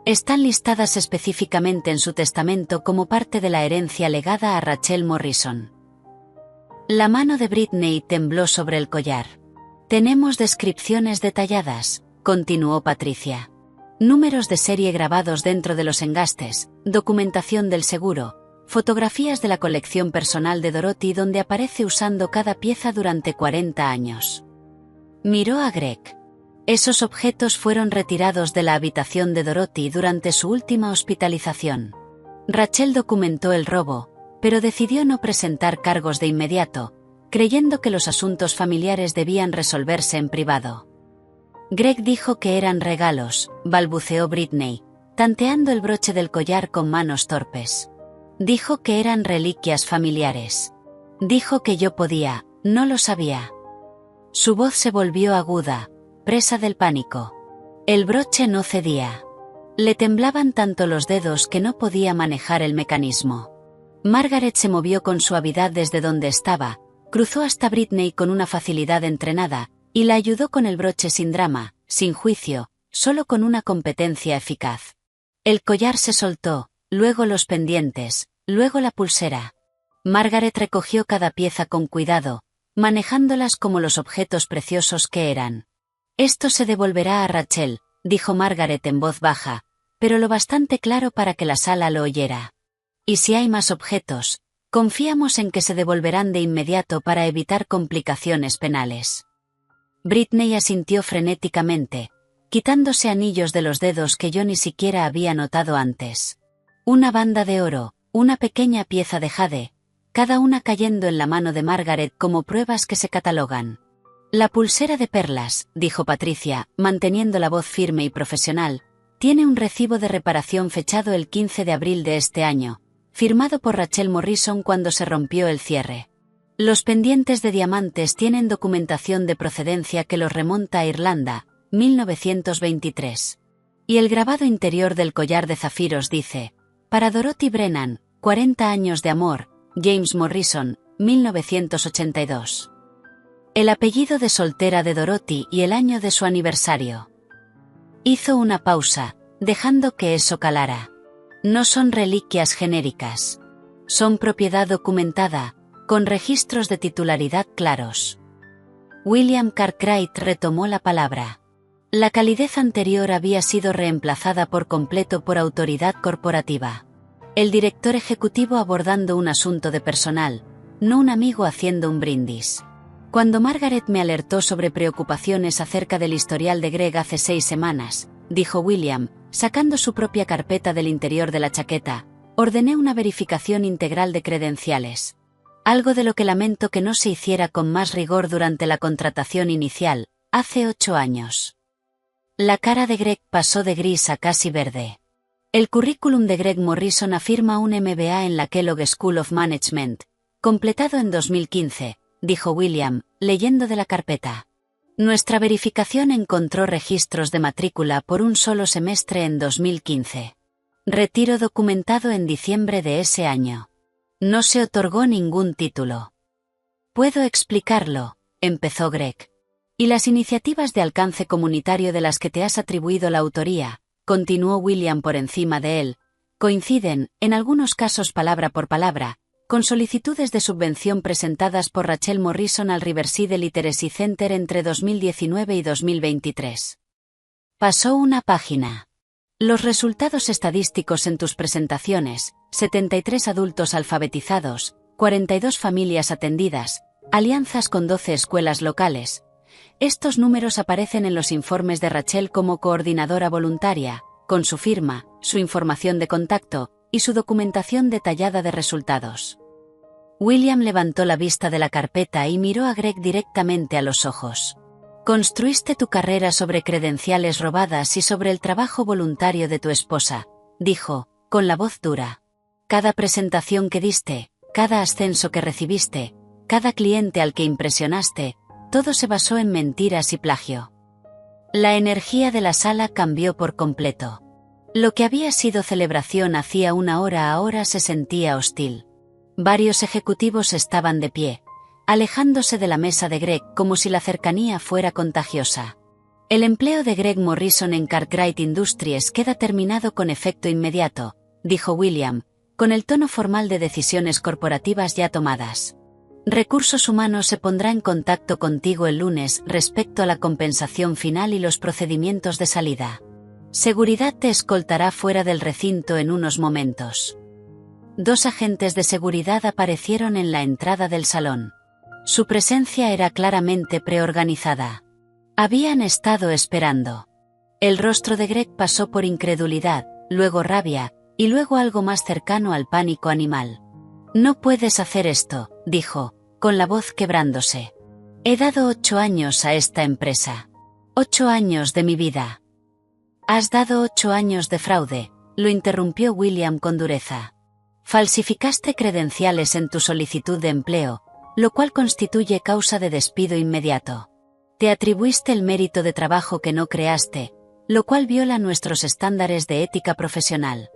A: Están listadas específicamente en su testamento como parte de la herencia legada a Rachel Morrison. La mano de Britney tembló sobre el collar. «Tenemos descripciones detalladas», continuó Patricia. «Números de serie grabados dentro de los engastes, documentación del seguro, fotografías de la colección personal de Dorothy donde aparece usando cada pieza durante 40 años». Miró a Greg. Esos objetos fueron retirados de la habitación de Dorothy durante su última hospitalización. Rachel documentó el robo, pero decidió no presentar cargos de inmediato, creyendo que los asuntos familiares debían resolverse en privado. Greg dijo que eran regalos, balbuceó Britney, tanteando el broche del collar con manos torpes. Dijo que eran reliquias familiares. Dijo que yo podía, no lo sabía. Su voz se volvió aguda, presa del pánico. El broche no cedía. Le temblaban tanto los dedos que no podía manejar el mecanismo. Margaret se movió con suavidad desde donde estaba, cruzó hasta Britney con una facilidad entrenada, y la ayudó con el broche sin drama, sin juicio, solo con una competencia eficaz. El collar se soltó, luego los pendientes, luego la pulsera. Margaret recogió cada pieza con cuidado, manejándolas como los objetos preciosos que eran. «Esto se devolverá a Rachel», dijo Margaret en voz baja, pero lo bastante claro para que la sala lo oyera. «Y si hay más objetos, confiamos en que se devolverán de inmediato para evitar complicaciones penales». Britney asintió frenéticamente, quitándose anillos de los dedos que yo ni siquiera había notado antes. Una banda de oro, una pequeña pieza de jade, cada una cayendo en la mano de Margaret como pruebas que se catalogan. «La pulsera de perlas», dijo Patricia, manteniendo la voz firme y profesional, «tiene un recibo de reparación fechado el 15 de abril de este año, firmado por Rachel Morrison cuando se rompió el cierre. Los pendientes de diamantes tienen documentación de procedencia que los remonta a Irlanda, 1923. Y el grabado interior del collar de zafiros dice: para Dorothy Brennan, 40 años de amor, James Morrison, 1982. El apellido de soltera de Dorothy y el año de su aniversario. Hizo una pausa, dejando que eso calara. No son reliquias genéricas. Son propiedad documentada, con registros de titularidad claros. William Cartwright retomó la palabra. La calidez anterior había sido reemplazada por completo por autoridad corporativa. El director ejecutivo abordando un asunto de personal, no un amigo haciendo un brindis. Cuando Margaret me alertó sobre preocupaciones acerca del historial de Greg hace 6 semanas, dijo William, sacando su propia carpeta del interior de la chaqueta, ordené una verificación integral de credenciales. Algo de lo que lamento que no se hiciera con más rigor durante la contratación inicial, hace 8 años. La cara de Greg pasó de gris a casi verde. El currículum de Greg Morrison afirma un MBA en la Kellogg School of Management, Completado en 2015, dijo William, leyendo de la carpeta. Nuestra verificación encontró registros de matrícula por un solo semestre en 2015. Retiro documentado en diciembre de ese año. No se otorgó ningún título. Puedo explicarlo, empezó Greg. Y las iniciativas de alcance comunitario de las que te has atribuido la autoría, continuó William por encima de él, coinciden, en algunos casos palabra por palabra, con solicitudes de subvención presentadas por Rachel Morrison al Riverside Literacy Center entre 2019 y 2023. Pasó una página. Los resultados estadísticos en tus presentaciones: 73 adultos alfabetizados, 42 familias atendidas, alianzas con 12 escuelas locales. Estos números aparecen en los informes de Rachel como coordinadora voluntaria, con su firma, su información de contacto y su documentación detallada de resultados. William levantó la vista de la carpeta y miró a Greg directamente a los ojos. Construiste tu carrera sobre credenciales robadas y sobre el trabajo voluntario de tu esposa, dijo, con la voz dura. Cada presentación que diste, cada ascenso que recibiste, cada cliente al que impresionaste, todo se basó en mentiras y plagio. La energía de la sala cambió por completo. Lo que había sido celebración hacía una hora ahora se sentía hostil. Varios ejecutivos estaban de pie, alejándose de la mesa de Greg como si la cercanía fuera contagiosa. El empleo de Greg Morrison en Cartwright Industries queda terminado con efecto inmediato, dijo William, con el tono formal de decisiones corporativas ya tomadas. Recursos Humanos se pondrá en contacto contigo el lunes respecto a la compensación final y los procedimientos de salida. Seguridad te escoltará fuera del recinto en unos momentos. 2 agentes de seguridad aparecieron en la entrada del salón. Su presencia era claramente preorganizada. Habían estado esperando. El rostro de Greg pasó por incredulidad, luego rabia, y luego algo más cercano al pánico animal. No puedes hacer esto, dijo, con la voz quebrándose. He dado 8 años a esta empresa. 8 años de mi vida. Has dado 8 años de fraude, lo interrumpió William con dureza. Falsificaste credenciales en tu solicitud de empleo, lo cual constituye causa de despido inmediato. Te atribuiste el mérito de trabajo que no creaste, lo cual viola nuestros estándares de ética profesional.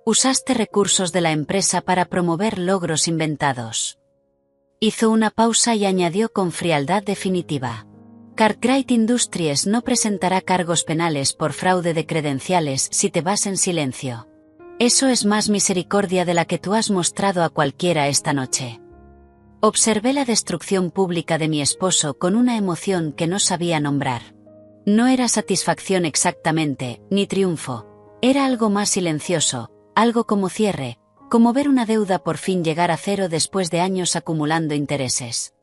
A: Usaste recursos de la empresa para promover logros inventados. Hizo una pausa y añadió con frialdad definitiva. Cartwright Industries no presentará cargos penales por fraude de credenciales si te vas en silencio. Eso es más misericordia de la que tú has mostrado a cualquiera esta noche. Observé la destrucción pública de mi esposo con una emoción que no sabía nombrar. No era satisfacción exactamente, ni triunfo. Era algo más silencioso, algo como cierre, como ver una deuda por fin llegar a cero después de años acumulando intereses.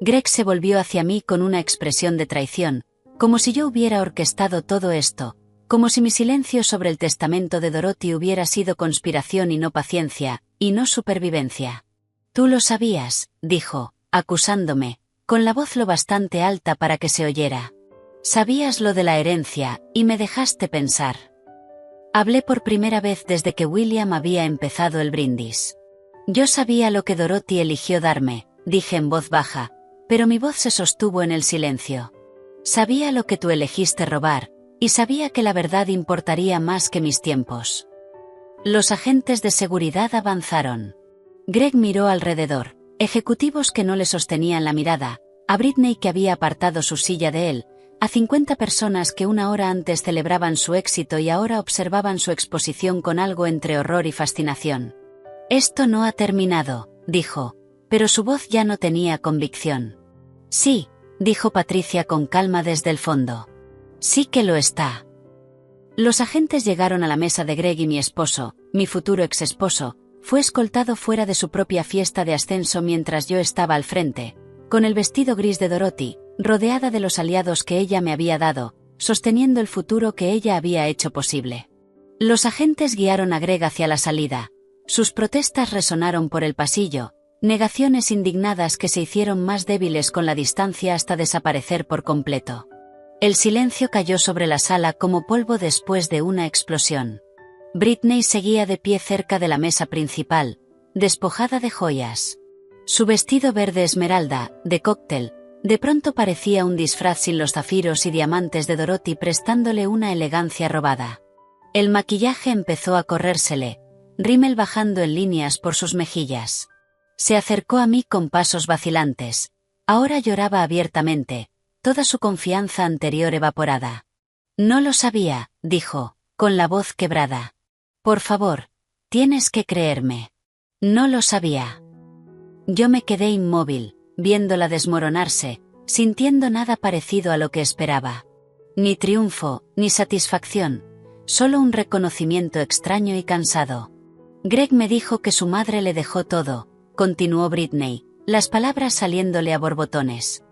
A: Greg se volvió hacia mí con una expresión de traición, como si yo hubiera orquestado todo esto, como si mi silencio sobre el testamento de Dorothy hubiera sido conspiración y no paciencia, y no supervivencia. Tú lo sabías, dijo, acusándome, con la voz lo bastante alta para que se oyera. Sabías lo de la herencia, y me dejaste pensar. Hablé por primera vez desde que William había empezado el brindis. Yo sabía lo que Dorothy eligió darme, dije en voz baja, pero mi voz se sostuvo en el silencio. Sabía lo que tú elegiste robar, y sabía que la verdad importaría más que mis tiempos. Los agentes de seguridad avanzaron. Greg miró alrededor, ejecutivos que no le sostenían la mirada, a Britney que había apartado su silla de él, a 50 personas que una hora antes celebraban su éxito y ahora observaban su exposición con algo entre horror y fascinación. Esto no ha terminado, dijo, pero su voz ya no tenía convicción. Sí, dijo Patricia con calma desde el fondo. Sí que lo está. Los agentes llegaron a la mesa de Greg y mi esposo, mi futuro ex-esposo, fue escoltado fuera de su propia fiesta de ascenso mientras yo estaba al frente, con el vestido gris de Dorothy, rodeada de los aliados que ella me había dado, sosteniendo el futuro que ella había hecho posible. Los agentes guiaron a Greg hacia la salida. Sus protestas resonaron por el pasillo, negaciones indignadas que se hicieron más débiles con la distancia hasta desaparecer por completo. El silencio cayó sobre la sala como polvo después de una explosión. Britney seguía de pie cerca de la mesa principal, despojada de joyas. Su vestido verde esmeralda, de cóctel, de pronto parecía un disfraz sin los zafiros y diamantes de Dorothy, prestándole una elegancia robada. El maquillaje empezó a corrérsele, rímel bajando en líneas por sus mejillas. Se acercó a mí con pasos vacilantes. Ahora lloraba abiertamente, toda su confianza anterior evaporada. No lo sabía, dijo, con la voz quebrada. Por favor, tienes que creerme. No lo sabía. Yo me quedé inmóvil, viéndola desmoronarse, sintiendo nada parecido a lo que esperaba. Ni triunfo, ni satisfacción, solo un reconocimiento extraño y cansado. Greg me dijo que su madre le dejó todo, continuó Britney, las palabras saliéndole a borbotones.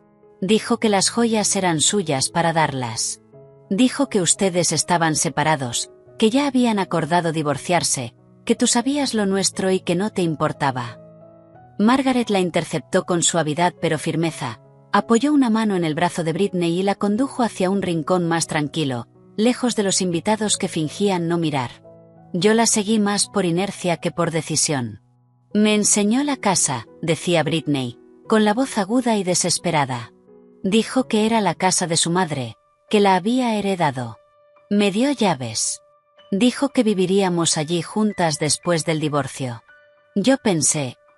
A: Dijo que las joyas eran suyas para darlas. Dijo que ustedes estaban separados, que ya habían acordado divorciarse, que tú sabías lo nuestro y que no te importaba. Margaret la interceptó con suavidad pero firmeza, apoyó una mano en el brazo de Britney y la condujo hacia un rincón más tranquilo, lejos de los invitados que fingían no mirar. Yo la seguí más por inercia que por decisión. Me enseñó la casa, decía Britney, con la voz aguda y desesperada. Dijo que era la casa de su madre, que la había heredado. Me dio llaves. Dijo que viviríamos allí juntas después del divorcio.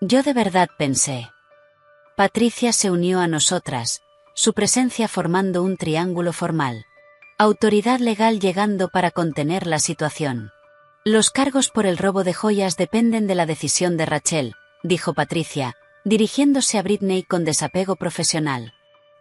A: Yo de verdad pensé. Patricia se unió a nosotras, su presencia formando un triángulo formal. Autoridad legal llegando para contener la situación. Los cargos por el robo de joyas dependen de la decisión de Rachel, dijo Patricia, dirigiéndose a Britney con desapego profesional.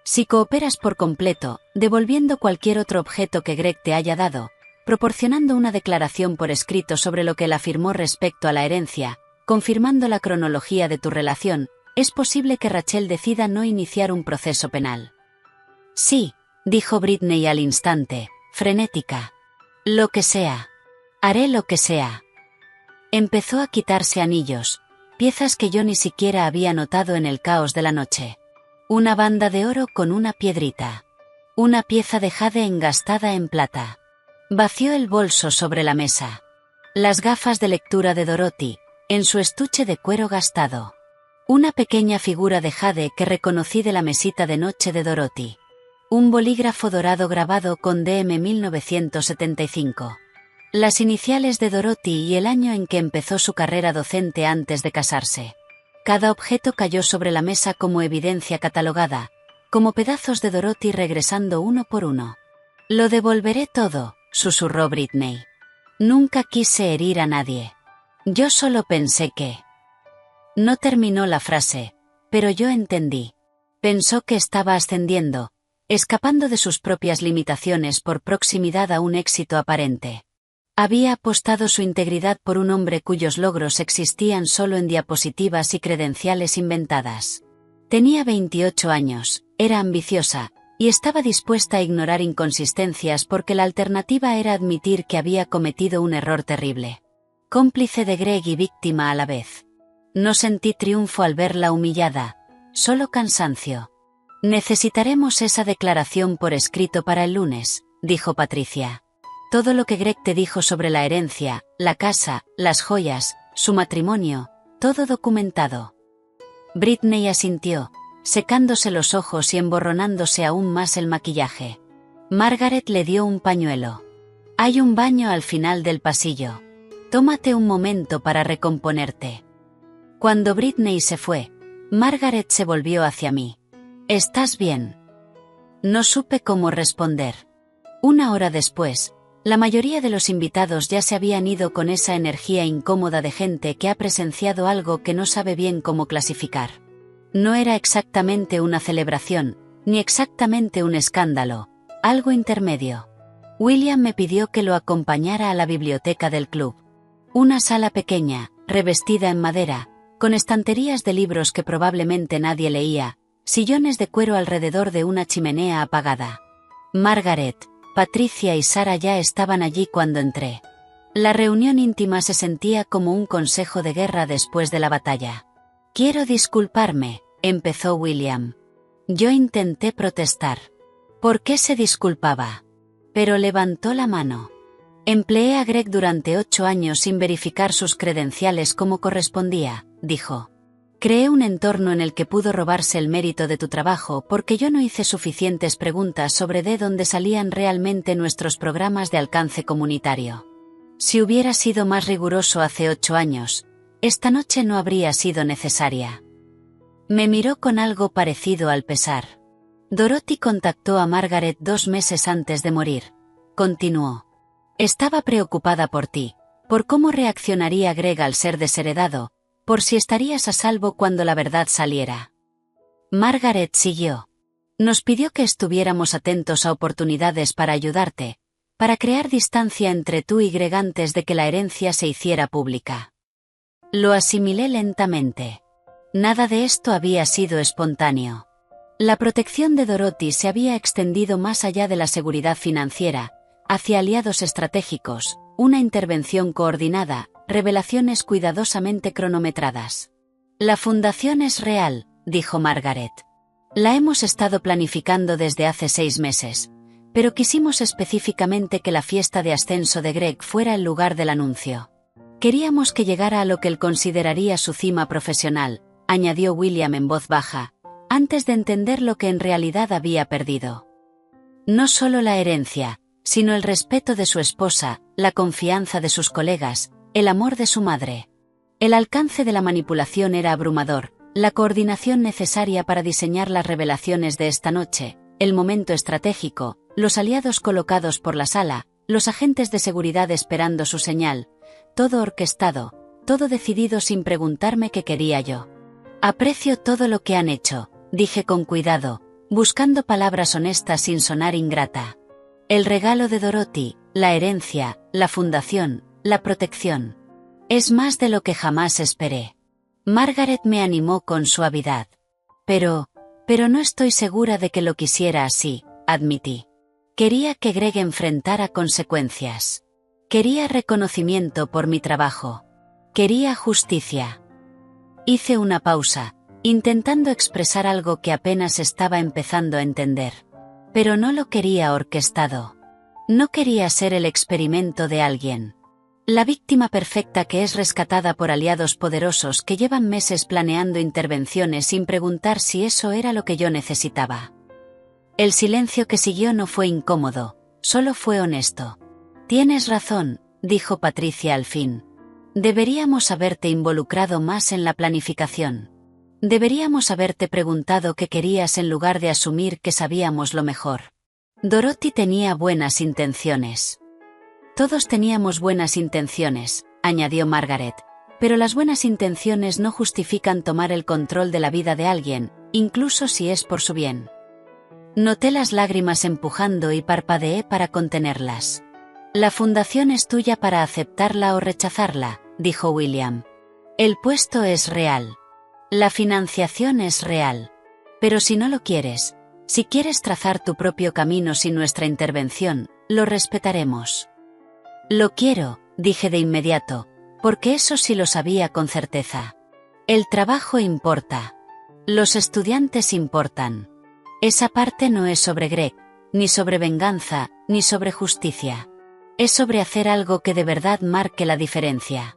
A: Si cooperas por completo, devolviendo cualquier otro objeto que Greg te haya dado, proporcionando una declaración por escrito sobre lo que él afirmó respecto a la herencia, confirmando la cronología de tu relación, es posible que Rachel decida no iniciar un proceso penal. Sí, dijo Britney al instante, frenética. Lo que sea. Haré lo que sea. Empezó a quitarse anillos, piezas que yo ni siquiera había notado en el caos de la noche. Una banda de oro con una piedrita. Una pieza de jade engastada en plata. Vació el bolso sobre la mesa. Las gafas de lectura de Dorothy, en su estuche de cuero gastado. Una pequeña figura de jade que reconocí de la mesita de noche de Dorothy. Un bolígrafo dorado grabado con DM 1975. Las iniciales de Dorothy y el año en que empezó su carrera docente antes de casarse. Cada objeto cayó sobre la mesa como evidencia catalogada, como pedazos de Dorothy regresando uno por uno. Lo devolveré todo, susurró Britney. Nunca quise herir a nadie. Yo solo pensé que... No terminó la frase, pero yo entendí. Pensó que estaba ascendiendo, escapando de sus propias limitaciones por proximidad a un éxito aparente. Había apostado su integridad por un hombre cuyos logros existían solo en diapositivas y credenciales inventadas. Tenía 28 años, era ambiciosa, y estaba dispuesta a ignorar inconsistencias porque la alternativa era admitir que había cometido un error terrible. Cómplice de Greg y víctima a la vez. No sentí triunfo al verla humillada, solo cansancio. Necesitaremos esa declaración por escrito para el lunes, dijo Patricia. Todo lo que Greg te dijo sobre la herencia, la casa, las joyas, su matrimonio, todo documentado. Britney asintió, secándose los ojos y emborronándose aún más el maquillaje. Margaret le dio un pañuelo. Hay un baño al final del pasillo. Tómate un momento para recomponerte. Cuando Britney se fue, Margaret se volvió hacia mí. ¿Estás bien? No supe cómo responder. Una hora después, la mayoría de los invitados ya se habían ido con esa energía incómoda de gente que ha presenciado algo que no sabe bien cómo clasificar. No era exactamente una celebración, ni exactamente un escándalo, algo intermedio. William me pidió que lo acompañara a la biblioteca del club. Una sala pequeña, revestida en madera, con estanterías de libros que probablemente nadie leía, sillones de cuero alrededor de una chimenea apagada. Margaret, Patricia y Sara ya estaban allí cuando entré. La reunión íntima se sentía como un consejo de guerra después de la batalla. Quiero disculparme, empezó William. Yo intenté protestar. ¿Por qué se disculpaba? Pero levantó la mano. Empleé a Greg durante 8 años sin verificar sus credenciales como correspondía, dijo. Creé un entorno en el que pudo robarse el mérito de tu trabajo porque yo no hice suficientes preguntas sobre de dónde salían realmente nuestros programas de alcance comunitario. Si hubiera sido más riguroso hace 8 años, esta noche no habría sido necesaria. Me miró con algo parecido al pesar. Dorothy contactó a Margaret 2 meses antes de morir. Continuó. Estaba preocupada por ti, por cómo reaccionaría Greg al ser desheredado, por si estarías a salvo cuando la verdad saliera. Margaret siguió. Nos pidió que estuviéramos atentos a oportunidades para ayudarte, para crear distancia entre tú y Greg antes de que la herencia se hiciera pública. Lo asimilé lentamente. Nada de esto había sido espontáneo. La protección de Dorothy se había extendido más allá de la seguridad financiera, hacia aliados estratégicos, una intervención coordinada, revelaciones cuidadosamente cronometradas. La fundación es real, dijo Margaret. La hemos estado planificando desde hace 6 meses, pero quisimos específicamente que la fiesta de ascenso de Greg fuera el lugar del anuncio. Queríamos que llegara a lo que él consideraría su cima profesional, añadió William en voz baja, antes de entender lo que en realidad había perdido. No solo la herencia, sino el respeto de su esposa, la confianza de sus colegas, el amor de su madre. El alcance de la manipulación era abrumador, la coordinación necesaria para diseñar las revelaciones de esta noche, el momento estratégico, los aliados colocados por la sala, los agentes de seguridad esperando su señal, todo orquestado, todo decidido sin preguntarme qué quería yo. Aprecio todo lo que han hecho, dije con cuidado, buscando palabras honestas sin sonar ingrata. El regalo de Dorothy, la herencia, la fundación, la protección. Es más de lo que jamás esperé. Margaret me animó con suavidad. Pero no estoy segura de que lo quisiera así, admití. Quería que Greg enfrentara consecuencias. Quería reconocimiento por mi trabajo. Quería justicia. Hice una pausa, intentando expresar algo que apenas estaba empezando a entender. Pero no lo quería orquestado. No quería ser el experimento de alguien. La víctima perfecta que es rescatada por aliados poderosos que llevan meses planeando intervenciones sin preguntar si eso era lo que yo necesitaba. El silencio que siguió no fue incómodo, solo fue honesto. Tienes razón, dijo Patricia al fin. Deberíamos haberte involucrado más en la planificación. Deberíamos haberte preguntado qué querías en lugar de asumir que sabíamos lo mejor. Dorothy tenía buenas intenciones. Todos teníamos buenas intenciones, añadió Margaret, pero las buenas intenciones no justifican tomar el control de la vida de alguien, incluso si es por su bien. Noté las lágrimas empujando y parpadeé para contenerlas. La fundación es tuya para aceptarla o rechazarla, dijo William. El puesto es real. La financiación es real. Pero si no lo quieres, si quieres trazar tu propio camino sin nuestra intervención, lo respetaremos. Lo quiero, dije de inmediato, porque eso sí lo sabía con certeza. El trabajo importa. Los estudiantes importan. Esa parte no es sobre Greg, ni sobre venganza, ni sobre justicia. Es sobre hacer algo que de verdad marque la diferencia.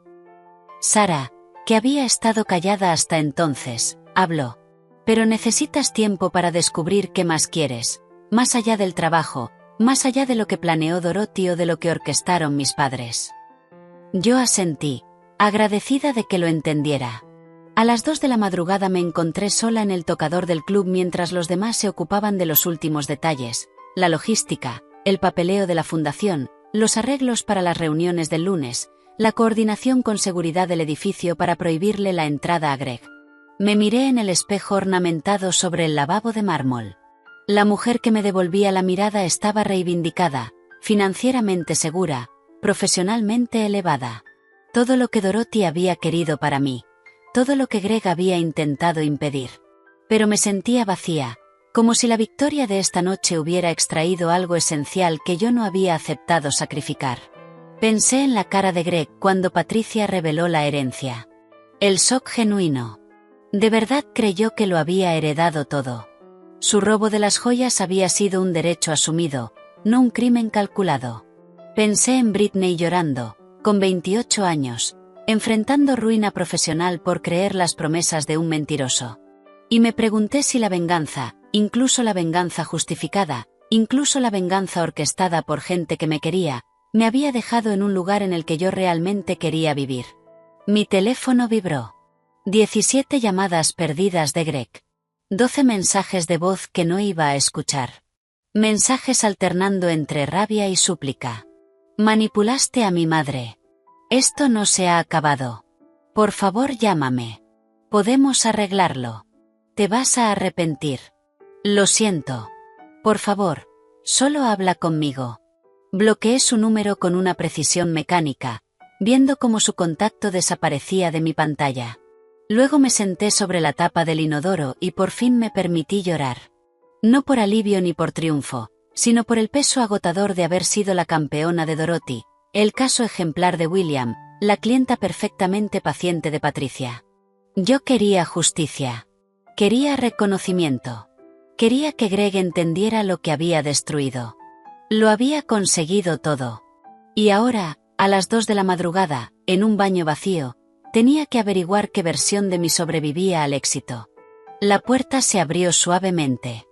A: Sara, que había estado callada hasta entonces, habló. Pero necesitas tiempo para descubrir qué más quieres, más allá del trabajo, más allá de lo que planeó Dorothy o de lo que orquestaron mis padres. Yo asentí, agradecida de que lo entendiera. A las 2 de la madrugada me encontré sola en el tocador del club mientras los demás se ocupaban de los últimos detalles, la logística, el papeleo de la fundación, los arreglos para las reuniones del lunes, la coordinación con seguridad del edificio para prohibirle la entrada a Greg. Me miré en el espejo ornamentado sobre el lavabo de mármol. La mujer que me devolvía la mirada estaba reivindicada, financieramente segura, profesionalmente elevada. Todo lo que Dorothy había querido para mí, todo lo que Greg había intentado impedir. Pero me sentía vacía, como si la victoria de esta noche hubiera extraído algo esencial que yo no había aceptado sacrificar. Pensé en la cara de Greg cuando Patricia reveló la herencia. El shock genuino. De verdad creyó que lo había heredado todo. Su robo de las joyas había sido un derecho asumido, no un crimen calculado. Pensé en Britney llorando, con 28 años, enfrentando ruina profesional por creer las promesas de un mentiroso. Y me pregunté si la venganza, incluso la venganza justificada, incluso la venganza orquestada por gente que me quería, me había dejado en un lugar en el que yo realmente quería vivir. Mi teléfono vibró. 17 llamadas perdidas de Greg. 12 mensajes de voz que no iba a escuchar. Mensajes alternando entre rabia y súplica. Manipulaste a mi madre. Esto no se ha acabado. Por favor, llámame. Podemos arreglarlo. Te vas a arrepentir. Lo siento. Por favor, solo habla conmigo. Bloqueé su número con una precisión mecánica, viendo cómo su contacto desaparecía de mi pantalla. Luego me senté sobre la tapa del inodoro y por fin me permití llorar. No por alivio ni por triunfo, sino por el peso agotador de haber sido la campeona de Dorothy, el caso ejemplar de William, la clienta perfectamente paciente de Patricia. Yo quería justicia. Quería reconocimiento. Quería que Greg entendiera lo que había destruido. Lo había conseguido todo. Y ahora, a las 2 de la madrugada, en un baño vacío, tenía que averiguar qué versión de mí sobrevivía al éxito. La puerta se abrió suavemente.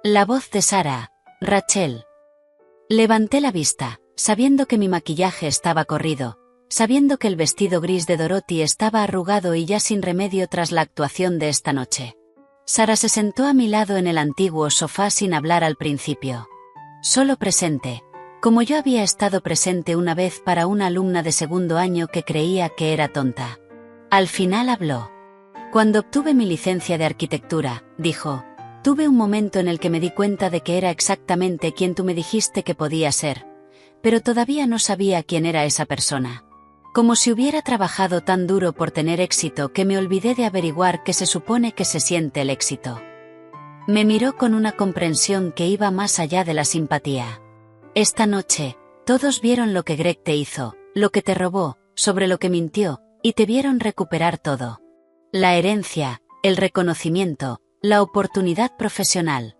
A: La voz de Sarah, Rachel. Levanté la vista, sabiendo que mi maquillaje estaba corrido, sabiendo que el vestido gris de Dorothy estaba arrugado y ya sin remedio tras la actuación de esta noche. Sarah se sentó a mi lado en el antiguo sofá sin hablar al principio. Solo presente, como yo había estado presente una vez para una alumna de segundo año que creía que era tonta. Al final habló. Cuando obtuve mi licencia de arquitectura, dijo, tuve un momento en el que me di cuenta de que era exactamente quien tú me dijiste que podía ser, pero todavía no sabía quién era esa persona. Como si hubiera trabajado tan duro por tener éxito que me olvidé de averiguar qué se supone que se siente el éxito. Me miró con una comprensión que iba más allá de la simpatía. Esta noche, todos vieron lo que Greg te hizo, lo que te robó, sobre lo que mintió, y te vieron recuperar todo. La herencia, el reconocimiento, la oportunidad profesional.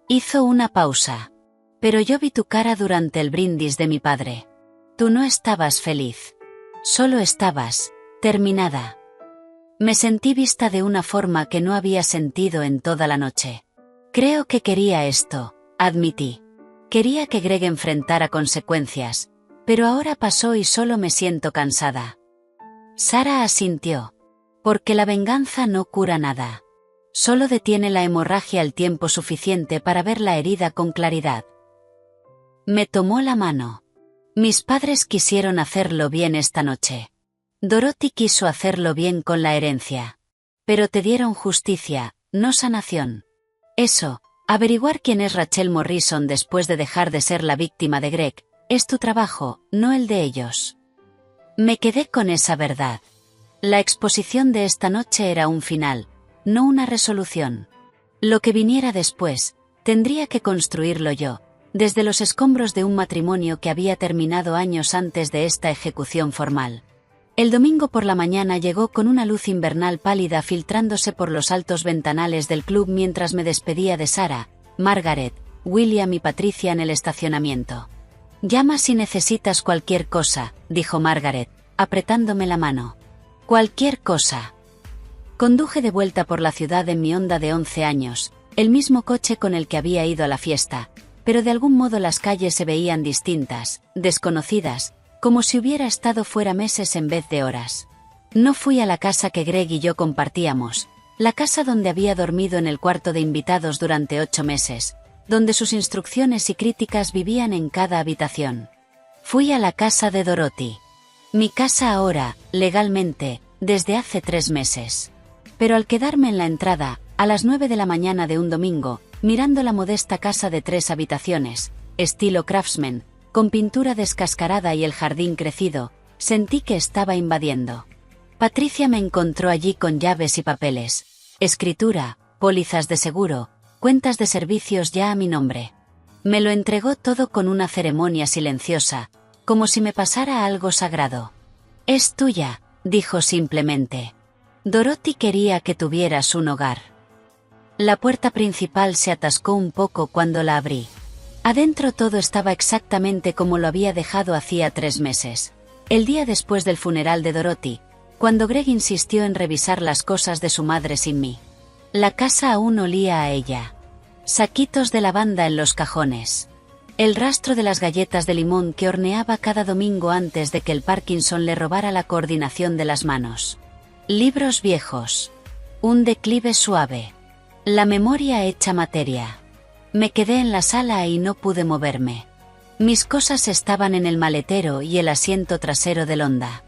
A: Hizo una pausa. Pero yo vi tu cara durante el brindis de mi padre. Tú no estabas feliz. Solo estabas terminada. Me sentí vista de una forma que no había sentido en toda la noche. Creo que quería esto, admití. Quería que Greg enfrentara consecuencias, pero ahora pasó y solo me siento cansada. Sarah asintió. Porque la venganza no cura nada. Solo detiene la hemorragia el tiempo suficiente para ver la herida con claridad. Me tomó la mano. Mis padres quisieron hacerlo bien esta noche. Dorothy quiso hacerlo bien con la herencia. Pero te dieron justicia, no sanación. Eso, averiguar quién es Rachel Morrison después de dejar de ser la víctima de Greg, es tu trabajo, no el de ellos. Me quedé con esa verdad. La exposición de esta noche era un final, no una resolución. Lo que viniera después, tendría que construirlo yo, desde los escombros de un matrimonio que había terminado años antes de esta ejecución formal. El domingo por la mañana llegó con una luz invernal pálida filtrándose por los altos ventanales del club mientras me despedía de Sarah, Margaret, William y Patricia en el estacionamiento. Llama si necesitas cualquier cosa, dijo Margaret, apretándome la mano. Cualquier cosa. Conduje de vuelta por la ciudad en mi Honda de 11 años, el mismo coche con el que había ido a la fiesta, pero de algún modo las calles se veían distintas, desconocidas, como si hubiera estado fuera meses en vez de horas. No fui a la casa que Greg y yo compartíamos, la casa donde había dormido en el cuarto de invitados durante 8 meses, donde sus instrucciones y críticas vivían en cada habitación. Fui a la casa de Dorothy. Mi casa ahora, legalmente, desde hace 3 meses. Pero al quedarme en la entrada, a las 9 de la mañana de un domingo, mirando la modesta casa de 3 habitaciones, estilo craftsman, con pintura descascarada y el jardín crecido, sentí que estaba invadiendo. Patricia me encontró allí con llaves y papeles, escritura, pólizas de seguro, cuentas de servicios ya a mi nombre. Me lo entregó todo con una ceremonia silenciosa, como si me pasara algo sagrado. Es tuya, dijo simplemente. Dorothy quería que tuvieras un hogar. La puerta principal se atascó un poco cuando la abrí. Adentro todo estaba exactamente como lo había dejado hacía 3 meses. El día después del funeral de Dorothy, cuando Greg insistió en revisar las cosas de su madre sin mí. La casa aún olía a ella. Saquitos de lavanda en los cajones. El rastro de las galletas de limón que horneaba cada domingo antes de que el Parkinson le robara la coordinación de las manos. Libros viejos. Un declive suave. La memoria hecha materia. Me quedé en la sala y no pude moverme. Mis cosas estaban en el maletero y el asiento trasero del Honda.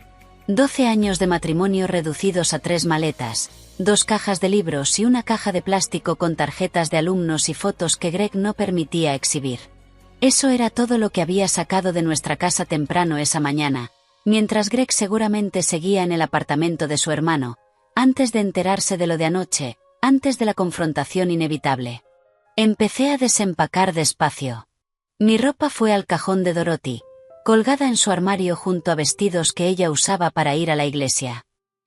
A: 12 años de matrimonio reducidos a 3 maletas, 2 cajas de libros y una caja de plástico con tarjetas de alumnos y fotos que Greg no permitía exhibir. Eso era todo lo que había sacado de nuestra casa temprano esa mañana, mientras Greg seguramente seguía en el apartamento de su hermano, antes de enterarse de lo de anoche, antes de la confrontación inevitable. Empecé a desempacar despacio. Mi ropa fue al cajón de Dorothy, colgada en su armario junto a vestidos que ella usaba para ir a la iglesia.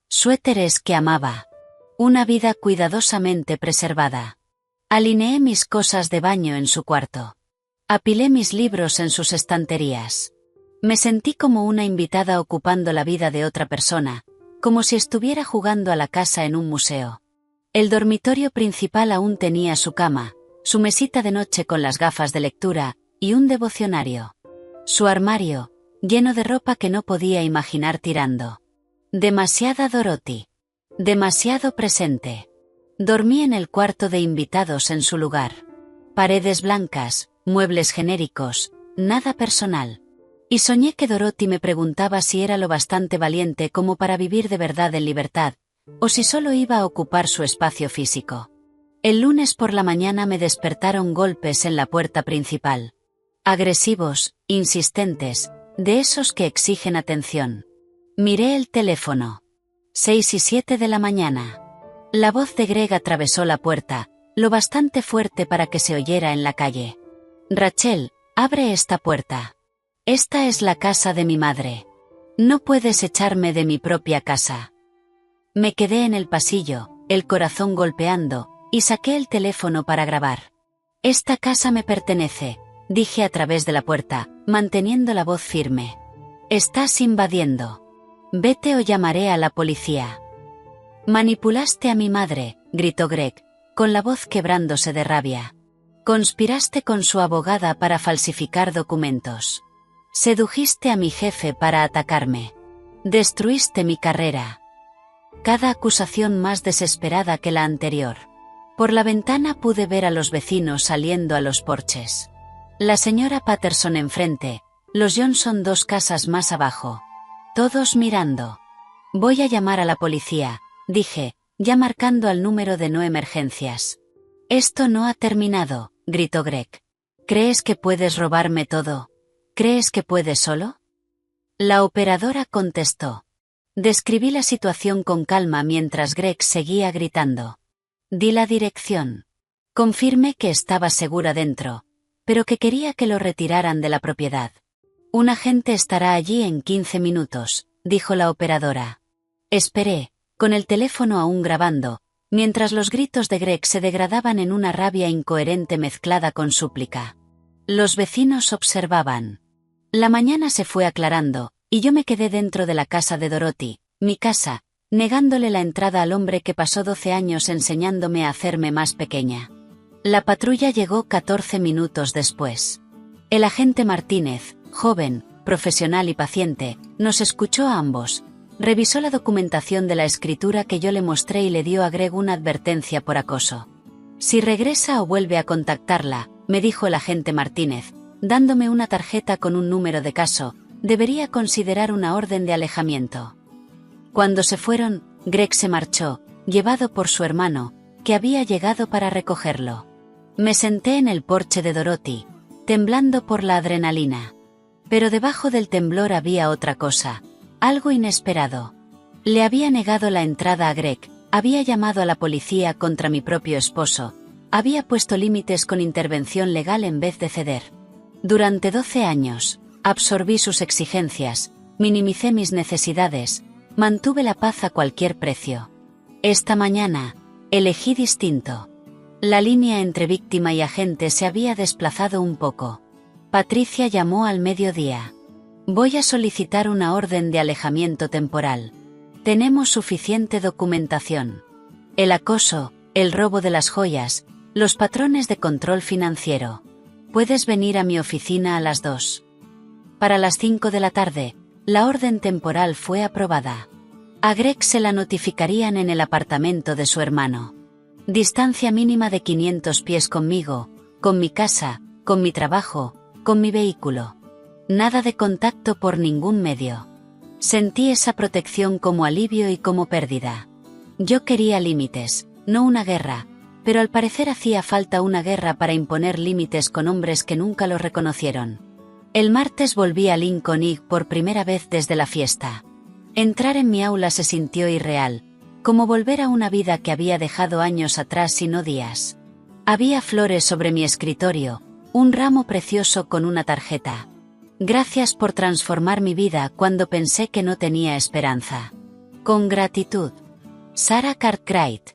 A: Suéteres que amaba. Una vida cuidadosamente preservada. Alineé mis cosas de baño en su cuarto. Apilé mis libros en sus estanterías. Me sentí como una invitada ocupando la vida de otra persona, como si estuviera jugando a la casa en un museo. El dormitorio principal aún tenía su cama, su mesita de noche con las gafas de lectura, y un devocionario. Su armario, lleno de ropa que no podía imaginar tirando. Demasiada Dorothy. Demasiado presente. Dormí en el cuarto de invitados en su lugar. Paredes blancas, muebles genéricos, nada personal. Y soñé que Dorothy me preguntaba si era lo bastante valiente como para vivir de verdad en libertad, o si solo iba a ocupar su espacio físico. El lunes por la mañana me despertaron golpes en la puerta principal. Agresivos, insistentes, de esos que exigen atención. Miré el teléfono. 6 y 7 de la mañana. La voz de Greg atravesó la puerta, lo bastante fuerte para que se oyera en la calle. Rachel, abre esta puerta. Esta es la casa de mi madre. No puedes echarme de mi propia casa. Me quedé en el pasillo, el corazón golpeando, y saqué el teléfono para grabar. Esta casa me pertenece, dije a través de la puerta, manteniendo la voz firme. Estás invadiendo. Vete o llamaré a la policía. Manipulaste a mi madre, gritó Greg, con la voz quebrándose de rabia. Conspiraste con su abogada para falsificar documentos. Sedujiste a mi jefe para atacarme. Destruiste mi carrera. Cada acusación más desesperada que la anterior. Por la ventana pude ver a los vecinos saliendo a los porches. La señora Patterson enfrente, los Johnson 2 casas más abajo. Todos mirando. Voy a llamar a la policía, dije, ya marcando al número de no emergencias. Esto no ha terminado, gritó Greg. ¿Crees que puedes robarme todo? ¿Crees que puedes solo? La operadora contestó. Describí la situación con calma mientras Greg seguía gritando. Di la dirección. Confirmé que estaba segura dentro, pero que quería que lo retiraran de la propiedad. Un agente estará allí en 15 minutos, dijo la operadora. Esperé, con el teléfono aún grabando, mientras los gritos de Greg se degradaban en una rabia incoherente mezclada con súplica. Los vecinos observaban. La mañana se fue aclarando, y yo me quedé dentro de la casa de Dorothy, mi casa, negándole la entrada al hombre que pasó 12 años enseñándome a hacerme más pequeña. La patrulla llegó 14 minutos después. El agente Martínez, joven, profesional y paciente, nos escuchó a ambos, revisó la documentación de la escritura que yo le mostré y le dio a Greg una advertencia por acoso. Si regresa o vuelve a contactarla, me dijo el agente Martínez, dándome una tarjeta con un número de caso, debería considerar una orden de alejamiento. Cuando se fueron, Greg se marchó, llevado por su hermano, que había llegado para recogerlo. Me senté en el porche de Dorothy, temblando por la adrenalina. Pero debajo del temblor había otra cosa, algo inesperado. Le había negado la entrada a Greg, había llamado a la policía contra mi propio esposo, había puesto límites con intervención legal en vez de ceder. Durante 12 años, absorbí sus exigencias, minimicé mis necesidades, mantuve la paz a cualquier precio. Esta mañana, elegí distinto. La línea entre víctima y agente se había desplazado un poco. Patricia llamó al mediodía. Voy a solicitar una orden de alejamiento temporal. Tenemos suficiente documentación. El acoso, el robo de las joyas, los patrones de control financiero. Puedes venir a mi oficina a las 2. Para las 5 de la tarde, la orden temporal fue aprobada. A Greg se la notificarían en el apartamento de su hermano. Distancia mínima de 500 pies conmigo, con mi casa, con mi trabajo, con mi vehículo. Nada de contacto por ningún medio. Sentí esa protección como alivio y como pérdida. Yo quería límites, no una guerra, pero al parecer hacía falta una guerra para imponer límites con hombres que nunca los reconocieron. El martes volví a Lincoln Inn por primera vez desde la fiesta. Entrar en mi aula se sintió irreal, como volver a una vida que había dejado años atrás y no días. Había flores sobre mi escritorio, un ramo precioso con una tarjeta. Gracias por transformar mi vida cuando pensé que no tenía esperanza. Con gratitud. Sarah Cartwright.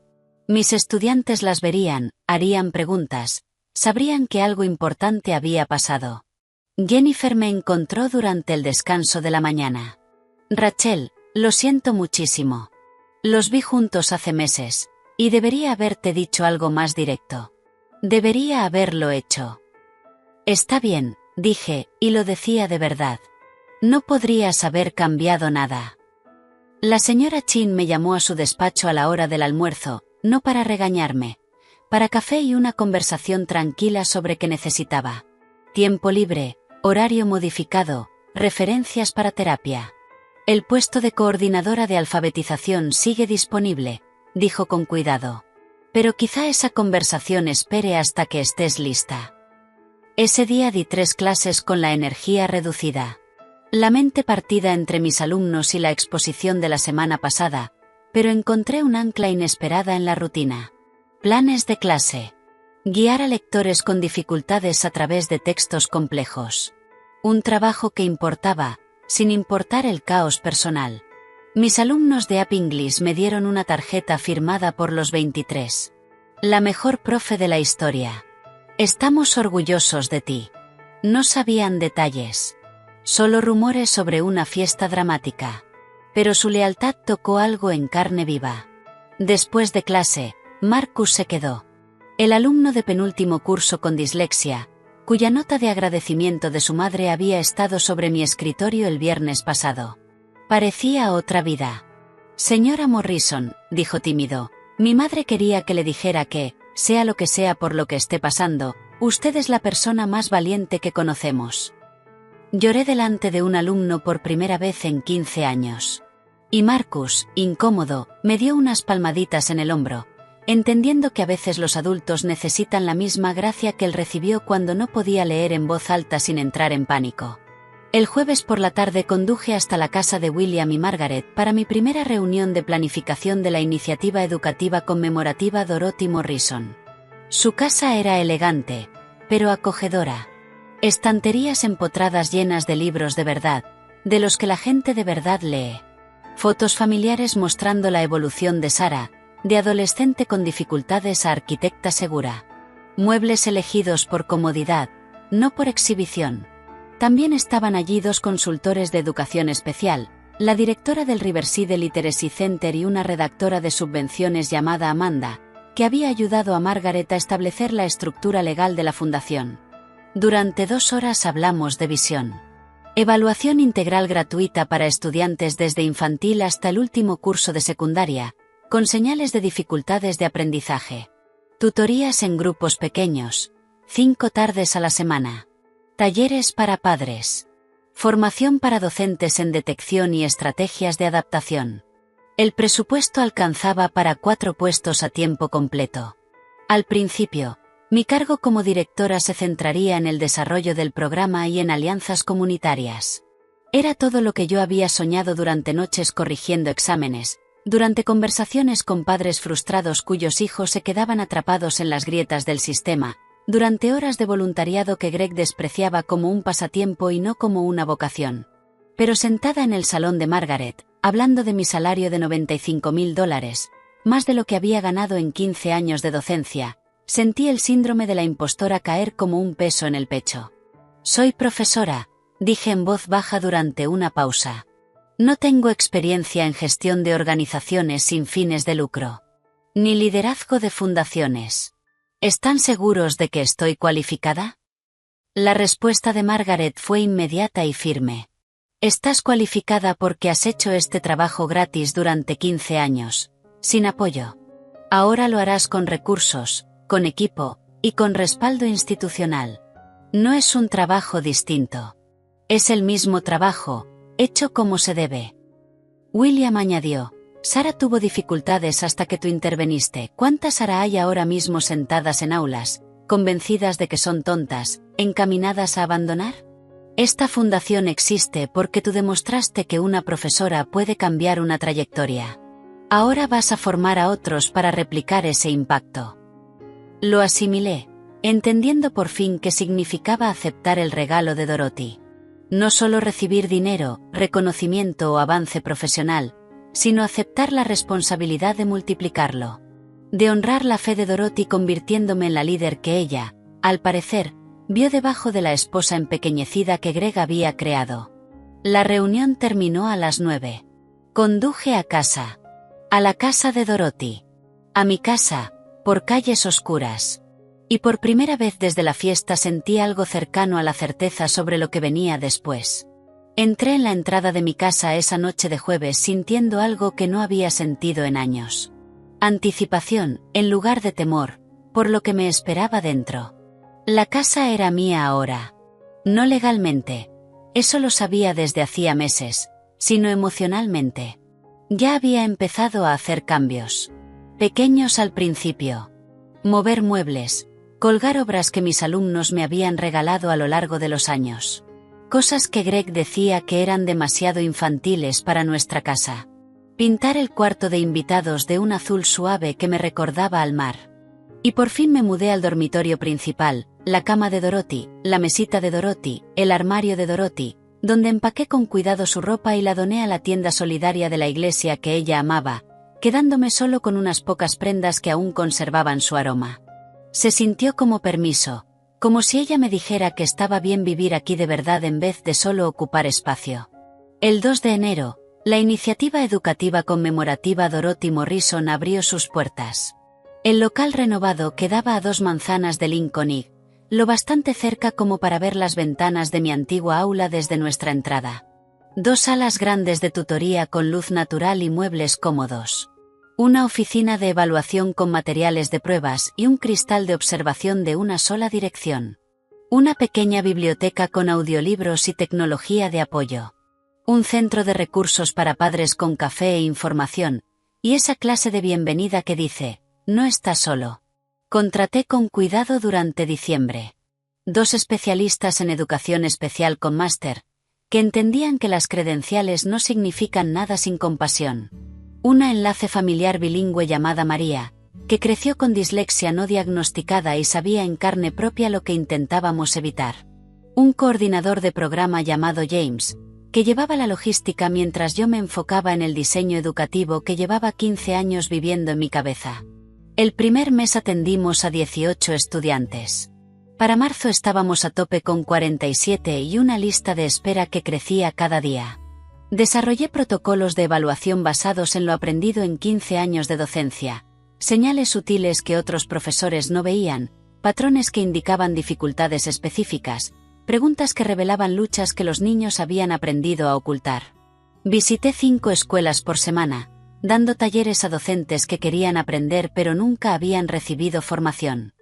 A: Mis estudiantes las verían, harían preguntas, sabrían que algo importante había pasado. Jennifer me encontró durante el descanso de la mañana. Rachel, lo siento muchísimo. Los vi juntos hace meses, y debería haberte dicho algo más directo. Debería haberlo hecho. Está bien, dije, y lo decía de verdad. No podrías haber cambiado nada. La señora Chin me llamó a su despacho a la hora del almuerzo, no para regañarme, para café y una conversación tranquila sobre qué necesitaba. Tiempo libre, horario modificado, referencias para terapia. El puesto de coordinadora de alfabetización sigue disponible, dijo con cuidado. Pero quizá esa conversación espere hasta que estés lista. Ese día di 3 clases con la energía reducida. La mente partida entre mis alumnos y la exposición de la semana pasada, pero encontré un ancla inesperada en la rutina. Planes de clase. Guiar a lectores con dificultades a través de textos complejos. Un trabajo que importaba, sin importar el caos personal. Mis alumnos de App English me dieron una tarjeta firmada por los 23. La mejor profe de la historia. Estamos orgullosos de ti. No sabían detalles. Solo rumores sobre una fiesta dramática. Pero su lealtad tocó algo en carne viva. Después de clase, Marcus se quedó. El alumno de penúltimo curso con dislexia, cuya nota de agradecimiento de su madre había estado sobre mi escritorio el viernes pasado. Parecía otra vida. Señora Morrison, dijo tímido, mi madre quería que le dijera que, sea lo que sea por lo que esté pasando, usted es la persona más valiente que conocemos. Lloré delante de un alumno por primera vez en 15 años. Y Marcus, incómodo, me dio unas palmaditas en el hombro, entendiendo que a veces los adultos necesitan la misma gracia que él recibió cuando no podía leer en voz alta sin entrar en pánico. El jueves por la tarde conduje hasta la casa de William y Margaret para mi primera reunión de planificación de la iniciativa educativa conmemorativa Dorothy Morrison. Su casa era elegante, pero acogedora. Estanterías empotradas llenas de libros de verdad, de los que la gente de verdad lee. Fotos familiares mostrando la evolución de Sarah, de adolescente con dificultades a arquitecta segura. Muebles elegidos por comodidad, no por exhibición. También estaban allí 2 consultores de educación especial, la directora del Riverside Literacy Center y una redactora de subvenciones llamada Amanda, que había ayudado a Margaret a establecer la estructura legal de la fundación. Durante 2 horas hablamos de visión. Evaluación integral gratuita para estudiantes desde infantil hasta el último curso de secundaria, con señales de dificultades de aprendizaje. Tutorías en grupos pequeños, 5 tardes a la semana. Talleres para padres. Formación para docentes en detección y estrategias de adaptación. El presupuesto alcanzaba para 4 puestos a tiempo completo. Al principio, mi cargo como directora se centraría en el desarrollo del programa y en alianzas comunitarias. Era todo lo que yo había soñado durante noches corrigiendo exámenes, durante conversaciones con padres frustrados cuyos hijos se quedaban atrapados en las grietas del sistema, durante horas de voluntariado que Greg despreciaba como un pasatiempo y no como una vocación. Pero sentada en el salón de Margaret, hablando de mi salario de $95,000, más de lo que había ganado en 15 años de docencia, sentí el síndrome de la impostora caer como un peso en el pecho. Soy profesora, dije en voz baja durante una pausa. No tengo experiencia en gestión de organizaciones sin fines de lucro. Ni liderazgo de fundaciones. ¿Están seguros de que estoy cualificada? La respuesta de Margaret fue inmediata y firme. Estás cualificada porque has hecho este trabajo gratis durante 15 años, sin apoyo. Ahora lo harás con recursos, con equipo, y con respaldo institucional. No es un trabajo distinto. Es el mismo trabajo, hecho como se debe. William añadió, Sara tuvo dificultades hasta que tú interveniste. ¿Cuántas Sara hay ahora mismo sentadas en aulas, convencidas de que son tontas, encaminadas a abandonar? Esta fundación existe porque tú demostraste que una profesora puede cambiar una trayectoria. Ahora vas a formar a otros para replicar ese impacto. Lo asimilé, entendiendo por fin qué significaba aceptar el regalo de Dorothy. No solo recibir dinero, reconocimiento o avance profesional, sino aceptar la responsabilidad de multiplicarlo. De honrar la fe de Dorothy convirtiéndome en la líder que ella, al parecer, vio debajo de la esposa empequeñecida que Greg había creado. La reunión terminó a las 9. Conduje a casa. A la casa de Dorothy. A mi casa, por calles oscuras. Y por primera vez desde la fiesta sentí algo cercano a la certeza sobre lo que venía después. Entré en la entrada de mi casa esa noche de jueves sintiendo algo que no había sentido en años. Anticipación, en lugar de temor, por lo que me esperaba dentro. La casa era mía ahora. No legalmente. Eso lo sabía desde hacía meses, sino emocionalmente. Ya había empezado a hacer cambios. Pequeños al principio. Mover muebles. Colgar obras que mis alumnos me habían regalado a lo largo de los años. Cosas que Greg decía que eran demasiado infantiles para nuestra casa. Pintar el cuarto de invitados de un azul suave que me recordaba al mar. Y por fin me mudé al dormitorio principal, la cama de Dorothy, la mesita de Dorothy, el armario de Dorothy, donde empaqué con cuidado su ropa y la doné a la tienda solidaria de la iglesia que ella amaba, quedándome solo con unas pocas prendas que aún conservaban su aroma. Se sintió como permiso, como si ella me dijera que estaba bien vivir aquí de verdad en vez de solo ocupar espacio. El 2 de enero, la iniciativa educativa conmemorativa Dorothy Morrison abrió sus puertas. El local renovado quedaba a 2 manzanas de Lincoln Inn, lo bastante cerca como para ver las ventanas de mi antigua aula desde nuestra entrada. 2 salas grandes de tutoría con luz natural y muebles cómodos. Una oficina de evaluación con materiales de pruebas y un cristal de observación de una sola dirección. Una pequeña biblioteca con audiolibros y tecnología de apoyo. Un centro de recursos para padres con café e información, y esa clase de bienvenida que dice, no estás solo. Contraté con cuidado durante diciembre. 2 especialistas en educación especial con máster, que entendían que las credenciales no significan nada sin compasión. Una enlace familiar bilingüe llamada María, que creció con dislexia no diagnosticada y sabía en carne propia lo que intentábamos evitar. Un coordinador de programa llamado James, que llevaba la logística mientras yo me enfocaba en el diseño educativo que llevaba 15 años viviendo en mi cabeza. El primer mes atendimos a 18 estudiantes. Para marzo estábamos a tope con 47 y una lista de espera que crecía cada día. Desarrollé protocolos de evaluación basados en lo aprendido en 15 años de docencia, señales sutiles que otros profesores no veían, patrones que indicaban dificultades específicas, preguntas que revelaban luchas que los niños habían aprendido a ocultar. Visité 5 escuelas por semana, dando talleres a docentes que querían aprender pero nunca habían recibido formación.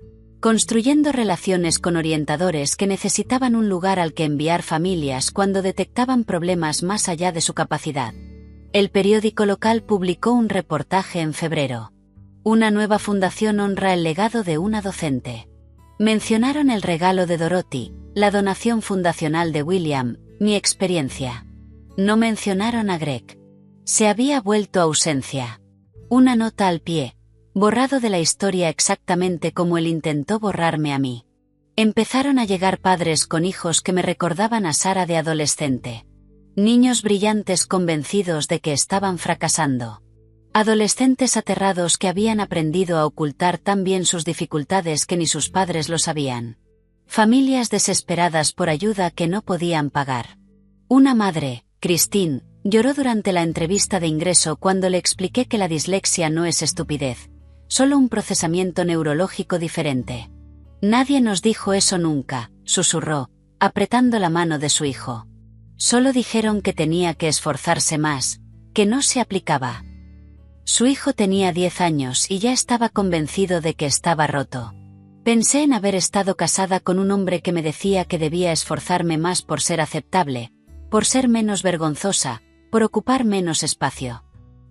A: Construyendo relaciones con orientadores que necesitaban un lugar al que enviar familias cuando detectaban problemas más allá de su capacidad. El periódico local publicó un reportaje en febrero. Una nueva fundación honra el legado de una docente. Mencionaron el regalo de Dorothy, la donación fundacional de William, mi experiencia. No mencionaron a Greg. Se había vuelto ausencia. Una nota al pie. Borrado de la historia exactamente como él intentó borrarme a mí. Empezaron a llegar padres con hijos que me recordaban a Sara de adolescente. Niños brillantes convencidos de que estaban fracasando. Adolescentes aterrados que habían aprendido a ocultar tan bien sus dificultades que ni sus padres lo sabían. Familias desesperadas por ayuda que no podían pagar. Una madre, Christine, lloró durante la entrevista de ingreso cuando le expliqué que la dislexia no es estupidez, solo un procesamiento neurológico diferente. Nadie nos dijo eso nunca, susurró, apretando la mano de su hijo. Solo dijeron que tenía que esforzarse más, que no se aplicaba. Su hijo tenía 10 años y ya estaba convencido de que estaba roto. Pensé en haber estado casada con un hombre que me decía que debía esforzarme más por ser aceptable, por ser menos vergonzosa, por ocupar menos espacio.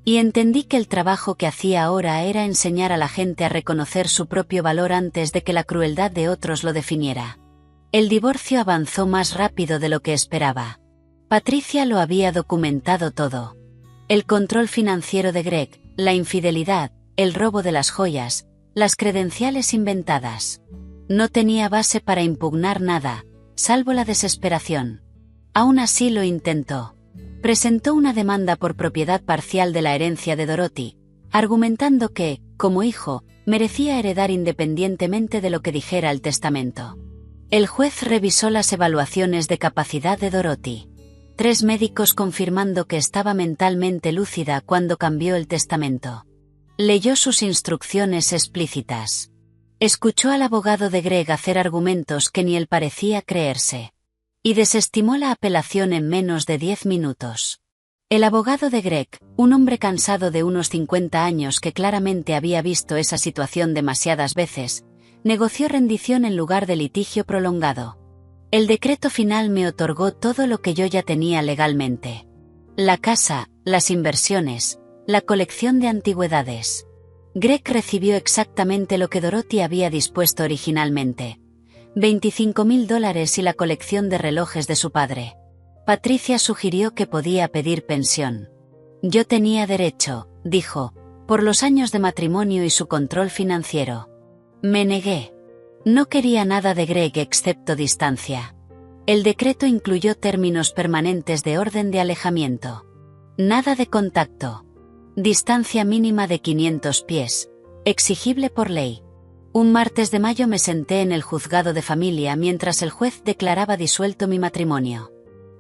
A: Y entendí que el trabajo que hacía ahora era enseñar a la gente a reconocer su propio valor antes de que la crueldad de otros lo definiera. El divorcio avanzó más rápido de lo que esperaba. Patricia lo había documentado todo. El control financiero de Greg, la infidelidad, el robo de las joyas, las credenciales inventadas. No tenía base para impugnar nada, salvo la desesperación. Aún así lo intentó. Presentó una demanda por propiedad parcial de la herencia de Dorothy, argumentando que, como hijo, merecía heredar independientemente de lo que dijera el testamento. El juez revisó las evaluaciones de capacidad de Dorothy. 3 médicos confirmando que estaba mentalmente lúcida cuando cambió el testamento. Leyó sus instrucciones explícitas. Escuchó al abogado de Greg hacer argumentos que ni él parecía creerse. Y desestimó la apelación en menos de 10 minutos. El abogado de Greg, un hombre cansado de unos 50 años que claramente había visto esa situación demasiadas veces, negoció rendición en lugar de litigio prolongado. El decreto final me otorgó todo lo que yo ya tenía legalmente. La casa, las inversiones, la colección de antigüedades. Greg recibió exactamente lo que Dorothy había dispuesto originalmente. $25.000 y la colección de relojes de su padre. Patricia sugirió que podía pedir pensión. Yo tenía derecho, dijo, por los años de matrimonio y su control financiero. Me negué. No quería nada de Greg excepto distancia. El decreto incluyó términos permanentes de orden de alejamiento. Nada de contacto. Distancia mínima de 500 pies, exigible por ley. Un martes de mayo me senté en el juzgado de familia mientras el juez declaraba disuelto mi matrimonio.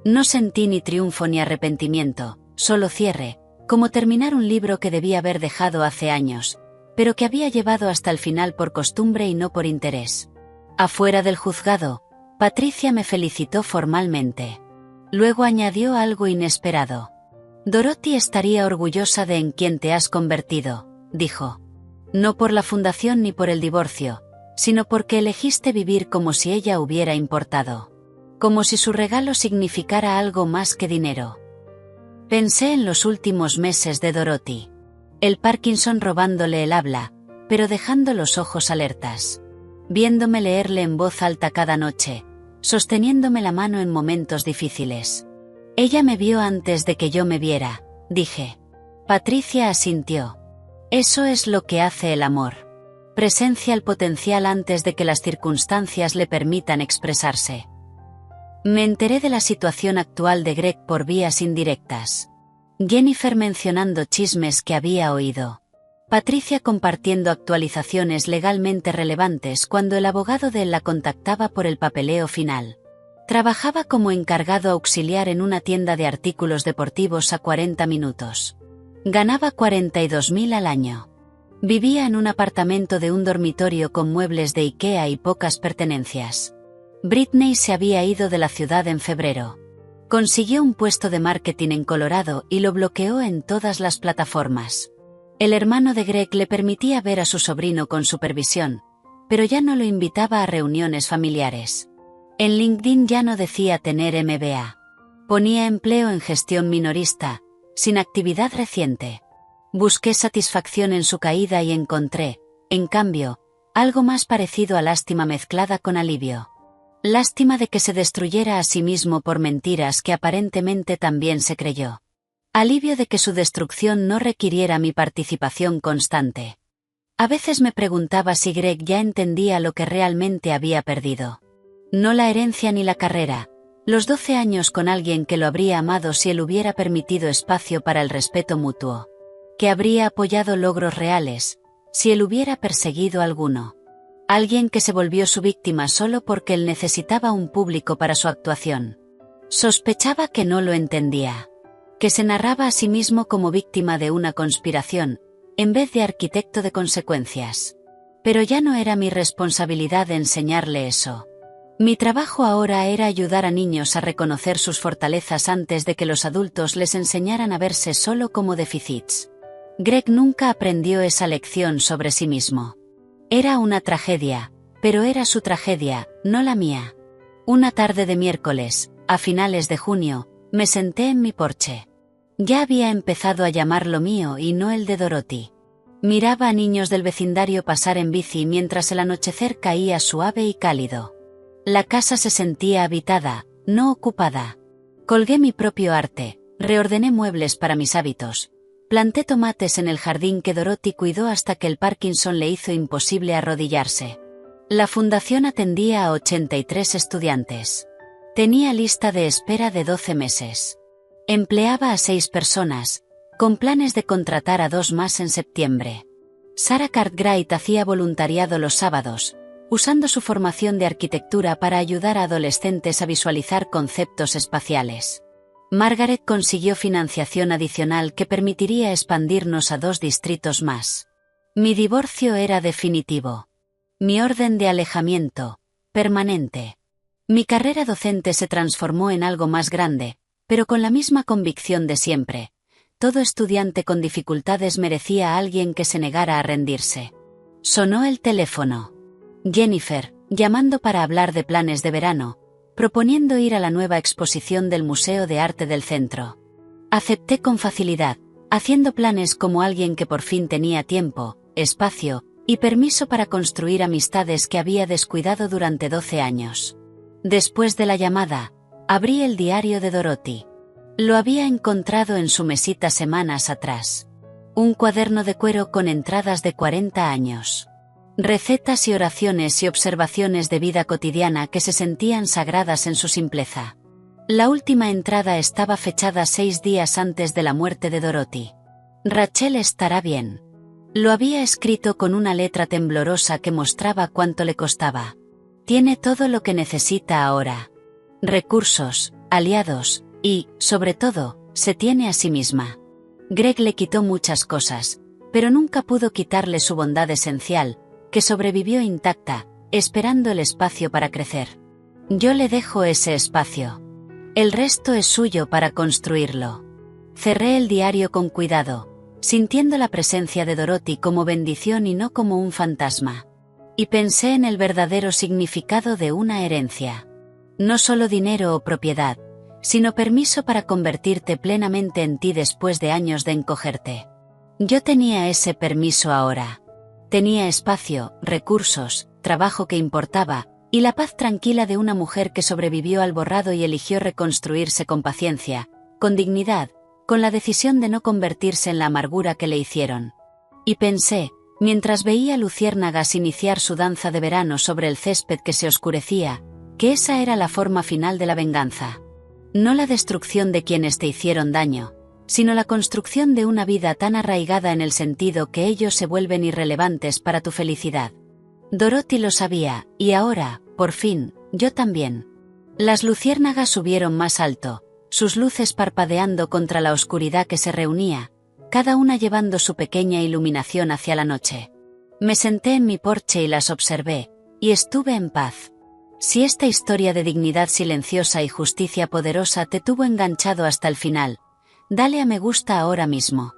A: No sentí ni triunfo ni arrepentimiento, solo cierre, como terminar un libro que debía haber dejado hace años, pero que había llevado hasta el final por costumbre y no por interés. Afuera del juzgado, Patricia me felicitó formalmente. Luego añadió algo inesperado. Dorothy estaría orgullosa de en quien te has convertido, dijo. No por la fundación ni por el divorcio, sino porque elegiste vivir como si ella hubiera importado. Como si su regalo significara algo más que dinero. Pensé en los últimos meses de Dorothy. El Parkinson robándole el habla, pero dejando los ojos alertas. Viéndome leerle en voz alta cada noche, sosteniéndome la mano en momentos difíciles. Ella me vio antes de que yo me viera, dije. Patricia asintió. Eso es lo que hace el amor. Presencia el potencial antes de que las circunstancias le permitan expresarse. Me enteré de la situación actual de Greg por vías indirectas. Jennifer mencionando chismes que había oído. Patricia compartiendo actualizaciones legalmente relevantes cuando el abogado de él la contactaba por el papeleo final. Trabajaba como encargado auxiliar en una tienda de artículos deportivos a 40 minutos. Ganaba 42.000 al año. Vivía en un apartamento de un dormitorio con muebles de IKEA y pocas pertenencias. Britney se había ido de la ciudad en febrero. Consiguió un puesto de marketing en Colorado y lo bloqueó en todas las plataformas. El hermano de Greg le permitía ver a su sobrino con supervisión, pero ya no lo invitaba a reuniones familiares. En LinkedIn ya no decía tener MBA. Ponía empleo en gestión minorista, sin actividad reciente. Busqué satisfacción en su caída y encontré, en cambio, algo más parecido a lástima mezclada con alivio. Lástima de que se destruyera a sí mismo por mentiras que aparentemente también se creyó. Alivio de que su destrucción no requiriera mi participación constante. A veces me preguntaba si Greg ya entendía lo que realmente había perdido. No la herencia ni la carrera. Los 12 años con alguien que lo habría amado si él hubiera permitido espacio para el respeto mutuo. Que habría apoyado logros reales, si él hubiera perseguido alguno. Alguien que se volvió su víctima solo porque él necesitaba un público para su actuación. Sospechaba que no lo entendía. Que se narraba a sí mismo como víctima de una conspiración, en vez de arquitecto de consecuencias. Pero ya no era mi responsabilidad enseñarle eso. Mi trabajo ahora era ayudar a niños a reconocer sus fortalezas antes de que los adultos les enseñaran a verse solo como déficits. Greg nunca aprendió esa lección sobre sí mismo. Era una tragedia, pero era su tragedia, no la mía. Una tarde de miércoles, a finales de junio, me senté en mi porche. Ya había empezado a llamarlo mío y no el de Dorothy. Miraba a niños del vecindario pasar en bici mientras el anochecer caía suave y cálido. La casa se sentía habitada, no ocupada. Colgué mi propio arte, reordené muebles para mis hábitos. Planté tomates en el jardín que Dorothy cuidó hasta que el Parkinson le hizo imposible arrodillarse. La fundación atendía a 83 estudiantes. Tenía lista de espera de 12 meses. Empleaba a 6 personas, con planes de contratar a 2 más en septiembre. Sarah Cartwright hacía voluntariado los sábados, usando su formación de arquitectura para ayudar a adolescentes a visualizar conceptos espaciales. Margaret consiguió financiación adicional que permitiría expandirnos a 2 distritos más. Mi divorcio era definitivo. Mi orden de alejamiento, permanente. Mi carrera docente se transformó en algo más grande, pero con la misma convicción de siempre. Todo estudiante con dificultades merecía a alguien que se negara a rendirse. Sonó el teléfono. Jennifer, llamando para hablar de planes de verano, proponiendo ir a la nueva exposición del Museo de Arte del Centro. Acepté con facilidad, haciendo planes como alguien que por fin tenía tiempo, espacio y permiso para construir amistades que había descuidado durante 12 años. Después de la llamada, abrí el diario de Dorothy. Lo había encontrado en su mesita semanas atrás. Un cuaderno de cuero con entradas de 40 años. Recetas y oraciones y observaciones de vida cotidiana que se sentían sagradas en su simpleza. La última entrada estaba fechada 6 días antes de la muerte de Dorothy. Rachel estará bien. Lo había escrito con una letra temblorosa que mostraba cuánto le costaba. Tiene todo lo que necesita ahora. Recursos, aliados, y, sobre todo, se tiene a sí misma. Greg le quitó muchas cosas, pero nunca pudo quitarle su bondad esencial, que sobrevivió intacta, esperando el espacio para crecer. Yo le dejo ese espacio. El resto es suyo para construirlo. Cerré el diario con cuidado, sintiendo la presencia de Dorothy como bendición y no como un fantasma. Y pensé en el verdadero significado de una herencia. No solo dinero o propiedad, sino permiso para convertirte plenamente en ti después de años de encogerte. Yo tenía ese permiso ahora. Tenía espacio, recursos, trabajo que importaba, y la paz tranquila de una mujer que sobrevivió al borrado y eligió reconstruirse con paciencia, con dignidad, con la decisión de no convertirse en la amargura que le hicieron. Y pensé, mientras veía luciérnagas iniciar su danza de verano sobre el césped que se oscurecía, que esa era la forma final de la venganza. No la destrucción de quienes te hicieron daño, sino la construcción de una vida tan arraigada en el sentido que ellos se vuelven irrelevantes para tu felicidad. Dorothy lo sabía, y ahora, por fin, yo también. Las luciérnagas subieron más alto, sus luces parpadeando contra la oscuridad que se reunía, cada una llevando su pequeña iluminación hacia la noche. Me senté en mi porche y las observé, y estuve en paz. Si esta historia de dignidad silenciosa y justicia poderosa te tuvo enganchado hasta el final, dale a me gusta ahora mismo.